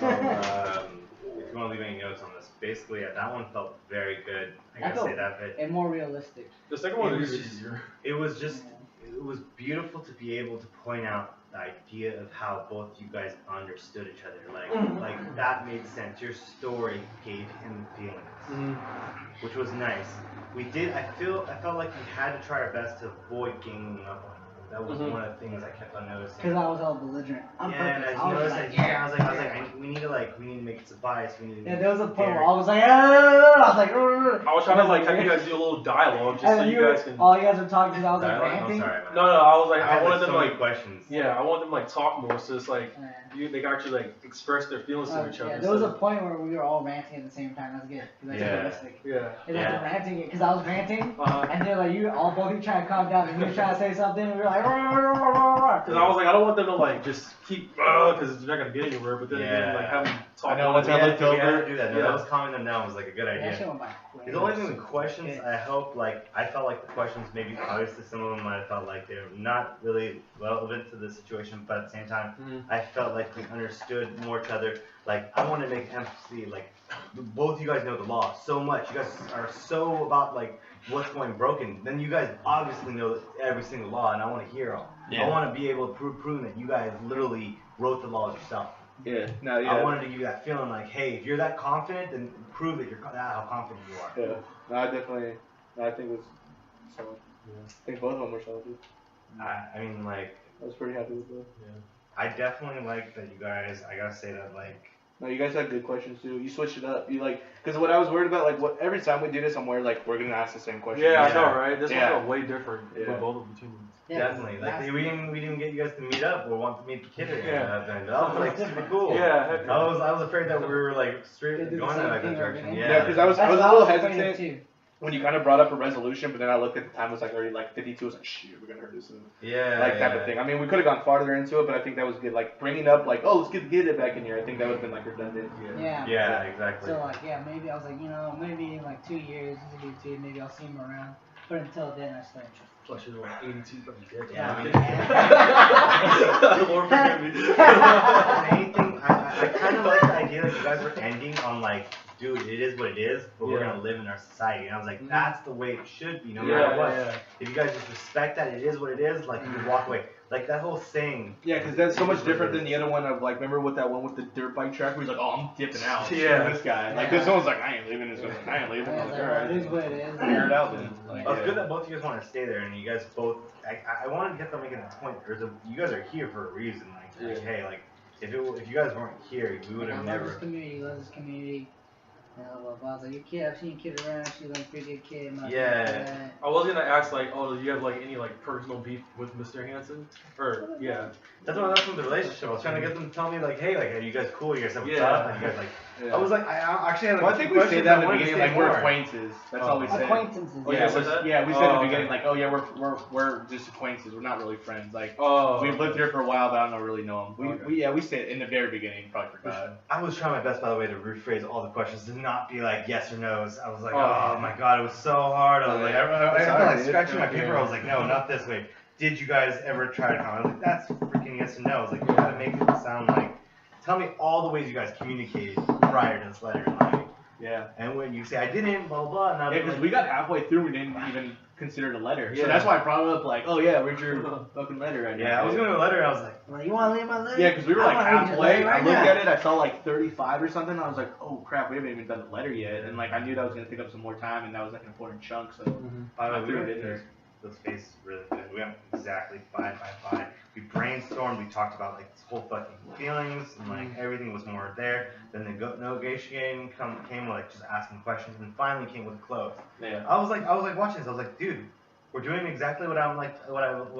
Speaker 3: you want to leave any notes on this, basically, that one felt very good. I
Speaker 1: I
Speaker 3: gotta
Speaker 1: felt-
Speaker 3: say that bit.
Speaker 1: And more realistic.
Speaker 2: The second one
Speaker 3: It
Speaker 2: is
Speaker 3: was just-
Speaker 2: easier.
Speaker 3: It was beautiful to be able to point out the idea of how both you guys understood each other. Like that made sense. Your story gave him feelings, which was nice. I felt like we had to try our best to avoid ganging up on him. That was one of the things I kept on noticing.
Speaker 1: Because I was all belligerent. On
Speaker 3: Yeah, and
Speaker 1: purpose.
Speaker 3: I
Speaker 1: I was
Speaker 3: noticed
Speaker 1: like,
Speaker 3: that. I was like, we need to make it suffice. We need to.
Speaker 1: Yeah, there was a point where
Speaker 3: Gary.
Speaker 1: I was like, I was like,
Speaker 2: I was trying to like have you guys do a little dialogue just
Speaker 1: and
Speaker 2: so
Speaker 1: then
Speaker 2: you guys can.
Speaker 1: all you guys were talking because I was like
Speaker 3: Dialogue? I'm
Speaker 1: ranting.
Speaker 3: sorry, man.
Speaker 2: No, I was like,
Speaker 3: I
Speaker 2: I
Speaker 3: had
Speaker 2: wanted
Speaker 3: so
Speaker 2: them
Speaker 3: many
Speaker 2: like,
Speaker 3: questions.
Speaker 2: I want them like talk more, so it's like
Speaker 1: Yeah.
Speaker 2: they can actually like express their feelings to each other.
Speaker 1: Yeah, there was
Speaker 2: so-
Speaker 1: a point where we were all ranting at the same time. That's good. Because that's
Speaker 3: Yeah.
Speaker 1: realistic.
Speaker 2: Yeah.
Speaker 1: And
Speaker 3: Yeah.
Speaker 1: then ranting because I was ranting,
Speaker 2: Uh-huh.
Speaker 1: and they're like, both of you trying to calm down, and you were trying to say something, and we were like, "Rrr, rrr, rrr, rrr, rrr."
Speaker 2: Because I was like, I don't want them to like just keep, because they're not gonna get anywhere. But then again, like have them talk.
Speaker 4: I know, once I looked
Speaker 3: we
Speaker 4: over-
Speaker 3: had to do that. No,
Speaker 2: Yeah.
Speaker 3: that was calming them down was like a good
Speaker 1: That
Speaker 3: idea.
Speaker 1: shit went by quick.
Speaker 3: The only thing with questions, I hope, like, I felt like the questions, maybe obviously some of them might have felt like they were not really relevant to the situation, but at the same time, I felt like we understood more each other. Like, I want to make emphasis, like, both you guys know the law so much. You guys are so about, like, what's going broken. Then you guys obviously know every single law, and I want to hear them.
Speaker 4: Yeah.
Speaker 3: I want to be able to prove that you guys literally wrote the laws yourself.
Speaker 4: Yeah. No. Yeah.
Speaker 3: I wanted to give you that feeling like, hey, if you're that confident, then prove that you're how confident you are.
Speaker 4: Yeah. No, I definitely. No, I think it was solid.
Speaker 2: Yeah.
Speaker 4: I think both of them were solid. Dude.
Speaker 3: I mean, like,
Speaker 4: I was pretty happy with both.
Speaker 3: I definitely like that you guys, I gotta say that, like,
Speaker 4: No, you guys had good questions too. You switched it up. You like, because what I was worried about, like, what every time we do this, I'm worried like we're gonna ask the same question.
Speaker 2: Yeah, I
Speaker 3: Yeah.
Speaker 2: know, right? This
Speaker 4: Yeah.
Speaker 2: one felt way different
Speaker 4: Yeah.
Speaker 2: with both of the two ones.
Speaker 1: Yeah,
Speaker 3: definitely. Like,
Speaker 1: last-
Speaker 3: we didn't get you guys to meet up or want to meet the kid or anything
Speaker 2: Yeah.
Speaker 3: like that. That was like super cool.
Speaker 2: Yeah, heck yeah.
Speaker 3: I was afraid that we were like straight
Speaker 1: They did the
Speaker 3: going in
Speaker 1: same
Speaker 3: like that
Speaker 1: thing
Speaker 3: direction.
Speaker 1: over
Speaker 3: Yeah.
Speaker 4: Yeah, because I was
Speaker 1: That's
Speaker 4: a
Speaker 1: what
Speaker 4: little
Speaker 1: afraid of
Speaker 4: hesitant
Speaker 1: too.
Speaker 4: when you kind of brought up a resolution, but then I looked at the time, it was like already like 52. I was like, shit, we're gonna hurt this.
Speaker 3: Yeah.
Speaker 4: Like type
Speaker 3: yeah.
Speaker 4: of thing. I mean, we could have gone farther into it, but I think that was good. Like bringing up like, oh, let's get it back in here. I think that would have been like redundant.
Speaker 1: Yeah.
Speaker 3: Yeah, exactly.
Speaker 1: So like, yeah, maybe I was like, maybe in like 2 years, this will be 2, maybe I'll see him around. But until then, I still ain't
Speaker 2: Plus you're like 82, but you're dead.
Speaker 3: Yeah, I mean-
Speaker 2: Lord forgive me.
Speaker 3: If anything, I kind of like the idea that you guys were ending on like, dude, it is what it is, but we're
Speaker 2: Yeah.
Speaker 3: gonna live in our society. And I was like, that's the way it should be, no
Speaker 2: Yeah,
Speaker 3: matter what.
Speaker 2: yeah.
Speaker 3: If you guys just respect that, it is what it is. Like you can walk away. Like that whole saying.
Speaker 4: Yeah, because that's so much different than the other one of like, remember with that one with the dirt bike track where he's like, oh, I'm dipping out.
Speaker 2: Yeah.
Speaker 4: Screw this guy. Like,
Speaker 1: Yeah.
Speaker 4: this one's like, I ain't leaving this one. I ain't leaving.
Speaker 1: Yeah,
Speaker 4: I'm
Speaker 1: it's
Speaker 4: like,
Speaker 1: like,
Speaker 4: alright.
Speaker 1: it is what it is.
Speaker 4: Figure it out then. Like,
Speaker 3: Well, it's
Speaker 4: yeah.
Speaker 3: good that both of you guys want to stay there, and you guys both. I wanted to get them making that point. You guys are here for a reason. Like, hey, like if you guys weren't here, we would
Speaker 1: Like,
Speaker 3: have
Speaker 1: I love
Speaker 3: never.
Speaker 1: this community, love this community. Blah, blah, blah. I was like, your kid, I've seen your kid around, she's like a pretty good kid.
Speaker 3: Yeah.
Speaker 2: I was gonna ask like, do you have like any like personal beef with Mr. Hansen? Or yeah.
Speaker 3: That's what from the relationship. I was trying to get them to tell me like, hey, like, are you guys cool? You guys have what's
Speaker 2: Yeah.
Speaker 3: up? And you guys like.
Speaker 4: Yeah.
Speaker 3: I was like, I actually had like.
Speaker 4: Well, I think we
Speaker 3: questions
Speaker 4: say that in the
Speaker 3: wanted to
Speaker 4: beginning,
Speaker 3: say
Speaker 4: like we're
Speaker 3: more.
Speaker 4: acquaintances. That's all we say.
Speaker 1: Acquaintances.
Speaker 4: Oh,
Speaker 2: you
Speaker 4: yeah,
Speaker 2: said that?
Speaker 4: we said
Speaker 2: Oh,
Speaker 4: at the
Speaker 2: okay.
Speaker 4: beginning, like, oh yeah, we're just acquaintances. We're not really friends. Like,
Speaker 2: Oh.
Speaker 4: we've lived here for a while, but I don't really know him.
Speaker 2: Okay.
Speaker 4: We said it in the very beginning. You probably forgot.
Speaker 3: I was trying my best, by the way, to rephrase all the questions to not be like yes or no's. I was like,
Speaker 2: Oh.
Speaker 3: oh my god, it was so hard. I was like, I
Speaker 4: It's
Speaker 3: felt
Speaker 4: hard,
Speaker 3: like
Speaker 4: dude.
Speaker 3: scratching my
Speaker 4: Yeah.
Speaker 3: paper. I was like, no, not this way. Did you guys ever try to comment? I was like, that's freaking yes or no. I was like, you gotta make it sound like, tell me all the ways you guys communicated prior to this letter. Like,
Speaker 4: Yeah.
Speaker 3: and when you say I didn't, blah blah blah, and I'm
Speaker 4: Yeah, because
Speaker 3: like,
Speaker 4: we got halfway through, we didn't even consider it a letter. So
Speaker 2: Yeah.
Speaker 4: that's why I brought it up. Like, oh yeah, read your fucking letter right now.
Speaker 3: yeah, I was going to a letter. And I was like,
Speaker 1: Well, you want to leave my letter?
Speaker 4: Yeah, because we were
Speaker 1: I
Speaker 4: like
Speaker 1: wanna read your
Speaker 4: halfway.
Speaker 1: letter
Speaker 4: I
Speaker 1: right
Speaker 4: looked
Speaker 1: now.
Speaker 4: at it, I saw like 35 or something. I was like, oh crap, we haven't even done the letter yet. And like I knew that was gonna take up some more time, and that was like an important chunk. So
Speaker 3: by the
Speaker 4: I
Speaker 3: way,
Speaker 4: threw
Speaker 3: we
Speaker 4: it in there.
Speaker 3: those faces really good. We went exactly 5 by 5. We brainstormed. We talked about like this whole fucking feelings and like everything was more there. Then the negotiating came like just asking questions, and finally came with a close.
Speaker 4: Yeah.
Speaker 3: I was like watching this. I was like, dude, we're doing exactly what I'm like what I've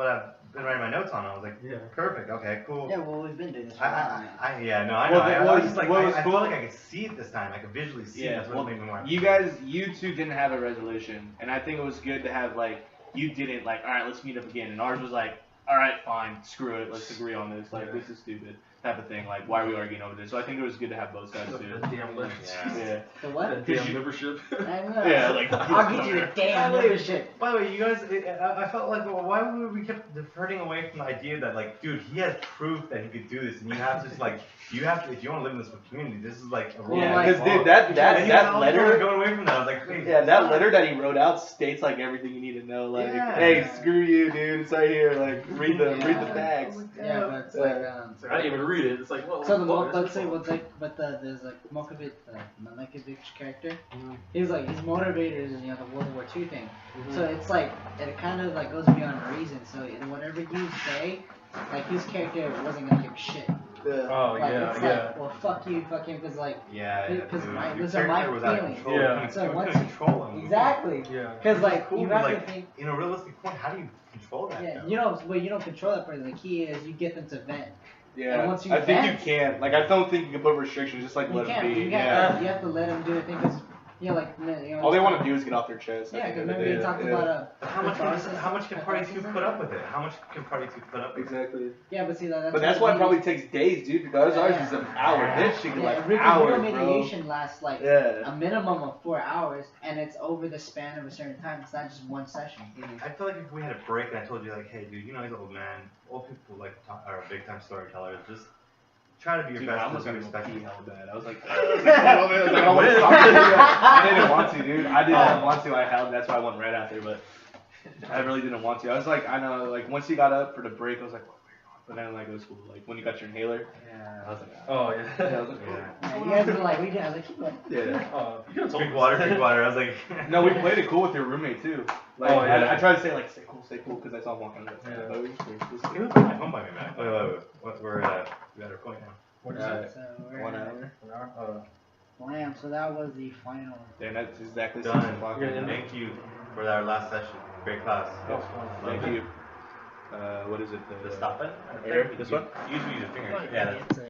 Speaker 3: been writing my notes on. I was like,
Speaker 2: Yeah.
Speaker 3: perfect. Okay, cool.
Speaker 1: Yeah, well, we've been doing this for a while now.
Speaker 3: Yeah, no, I
Speaker 4: Well,
Speaker 3: know.
Speaker 4: the-
Speaker 3: I
Speaker 4: what
Speaker 3: was
Speaker 4: was-
Speaker 3: just like,
Speaker 4: what was
Speaker 3: I
Speaker 4: cool-
Speaker 3: felt like I could see it this time. I could visually see it.
Speaker 4: Yeah,
Speaker 3: That's what
Speaker 4: well,
Speaker 3: made me more.
Speaker 4: you two didn't have a resolution, and I think it was good to have like you didn't like. All right, let's meet up again, and ours was like, all right, fine, screw it, let's agree on this. Like
Speaker 2: Yeah.
Speaker 4: this is stupid type of thing. Like why are we arguing over this? So I think it was good to have both sides
Speaker 2: The
Speaker 4: too.
Speaker 2: damn letter.
Speaker 3: Yeah.
Speaker 4: Yeah.
Speaker 1: The what?
Speaker 2: The damn membership.
Speaker 1: I know.
Speaker 4: Yeah, like
Speaker 1: I'll get you the damn membership.
Speaker 3: By the way, you guys, I felt like, well, why would we kept diverting away from the idea that, like, dude, he has proof that he could do this, and you have to, just, like, if you want to live in this community, this is, like, a rule.
Speaker 4: Yeah,
Speaker 1: like,
Speaker 4: because dude, that letter.
Speaker 3: going away from that, I was like, wait.
Speaker 4: Yeah, that letter that he wrote out states like everything you need to know. Like,
Speaker 3: Yeah.
Speaker 4: hey, screw you, dude. It's right here. Like, read the facts.
Speaker 1: Yeah, but it's like,
Speaker 2: It's like, I didn't even read it. It's like, well,
Speaker 1: so the
Speaker 2: what
Speaker 1: let's say what's like, but there's like Malkovich character. He's like his motivator is the World War II thing. So it's like it kind of like goes beyond reason. So whatever you say, like his character wasn't gonna give a shit.
Speaker 2: Oh,
Speaker 1: Like,
Speaker 2: yeah,
Speaker 1: it's
Speaker 2: yeah.
Speaker 1: like, well, fuck you, fuck him, because like,
Speaker 3: Yeah,
Speaker 1: Because
Speaker 3: dude,
Speaker 1: my-
Speaker 3: your
Speaker 1: those are my
Speaker 3: character was out of
Speaker 1: feelings.
Speaker 3: control.
Speaker 2: Yeah.
Speaker 3: You couldn't-
Speaker 1: So
Speaker 3: you
Speaker 1: once
Speaker 3: couldn't
Speaker 1: you-
Speaker 3: control him.
Speaker 1: exactly,
Speaker 2: Yeah.
Speaker 1: because like
Speaker 3: Cool,
Speaker 1: you
Speaker 3: but,
Speaker 1: have
Speaker 3: like,
Speaker 1: to think,
Speaker 3: in a realistic point, how do you control that?
Speaker 1: yeah,
Speaker 3: though?
Speaker 1: you know, well, you don't control that person. The key is you get them to vent.
Speaker 4: Yeah,
Speaker 1: And once you
Speaker 4: I think
Speaker 1: vent-
Speaker 4: you can. Like, I don't think you can put restrictions. Just like
Speaker 1: You
Speaker 4: let
Speaker 1: can't.
Speaker 4: it be.
Speaker 1: You
Speaker 4: Yeah.
Speaker 1: have to let them do a thing because Yeah, like, you know.
Speaker 4: All they want to do is get off their chest.
Speaker 1: Yeah,
Speaker 4: at the
Speaker 1: because
Speaker 4: end of
Speaker 1: remember
Speaker 4: the
Speaker 1: you
Speaker 4: day.
Speaker 1: talked
Speaker 4: Yeah.
Speaker 1: about
Speaker 3: But how much can party two put up with it? How much can party two put up with it?
Speaker 4: Exactly.
Speaker 1: Yeah, but see that's.
Speaker 4: But that's why it probably takes days, dude. Because ours is an hour. This shit can like hours,
Speaker 1: real
Speaker 4: bro.
Speaker 1: mediation lasts like
Speaker 4: Yeah.
Speaker 1: a minimum of 4 hours, and it's over the span of a certain time. It's not just one session.
Speaker 3: I feel like if we had a break and I told you like, hey dude, you know he's an old man, old people like are big time storytellers, just try to be your
Speaker 4: Dude, I
Speaker 3: best
Speaker 4: almost
Speaker 3: to
Speaker 4: got
Speaker 3: be
Speaker 4: to pee
Speaker 3: respectful.
Speaker 4: hella bad. I was like, I don't want to talk to you. I didn't want to, dude. I didn't want to. I held. That's why I went right after, but I really didn't want to. I was like, I know, like once you got up for the break, I was like, what were you on? But then like it was cool. Like when you got your inhaler,
Speaker 3: Yeah.
Speaker 4: I was like,
Speaker 2: Oh
Speaker 4: yeah, I
Speaker 2: yeah.
Speaker 4: was like,
Speaker 1: Yeah, you guys were like, we did. I was like, keep going.
Speaker 4: yeah.
Speaker 2: You could have told
Speaker 3: Drink
Speaker 2: us.
Speaker 3: water, drink water. I was like,
Speaker 4: No, we played it cool with your roommate too. Like,
Speaker 2: Oh, yeah.
Speaker 4: I tried to say like, stay cool, because I saw him walking. I was like,
Speaker 2: Yeah.
Speaker 4: oh, this
Speaker 3: He was my phone by me, man. Wait. We're at our point now.
Speaker 2: What'd you say?
Speaker 1: So we're
Speaker 4: 1
Speaker 1: at-
Speaker 4: hour.
Speaker 2: An hour?
Speaker 1: Blam. So that was the final.
Speaker 4: Yeah, that's exactly 6
Speaker 3: Done.
Speaker 4: o'clock.
Speaker 2: Yeah, yeah.
Speaker 3: Thank you for our last session. Great class.
Speaker 2: That was fun.
Speaker 4: Thank you. What is it?
Speaker 3: The stop button?
Speaker 4: Here, this one?
Speaker 3: Usually use your finger.
Speaker 1: Oh,
Speaker 3: Yeah, that's
Speaker 1: it's a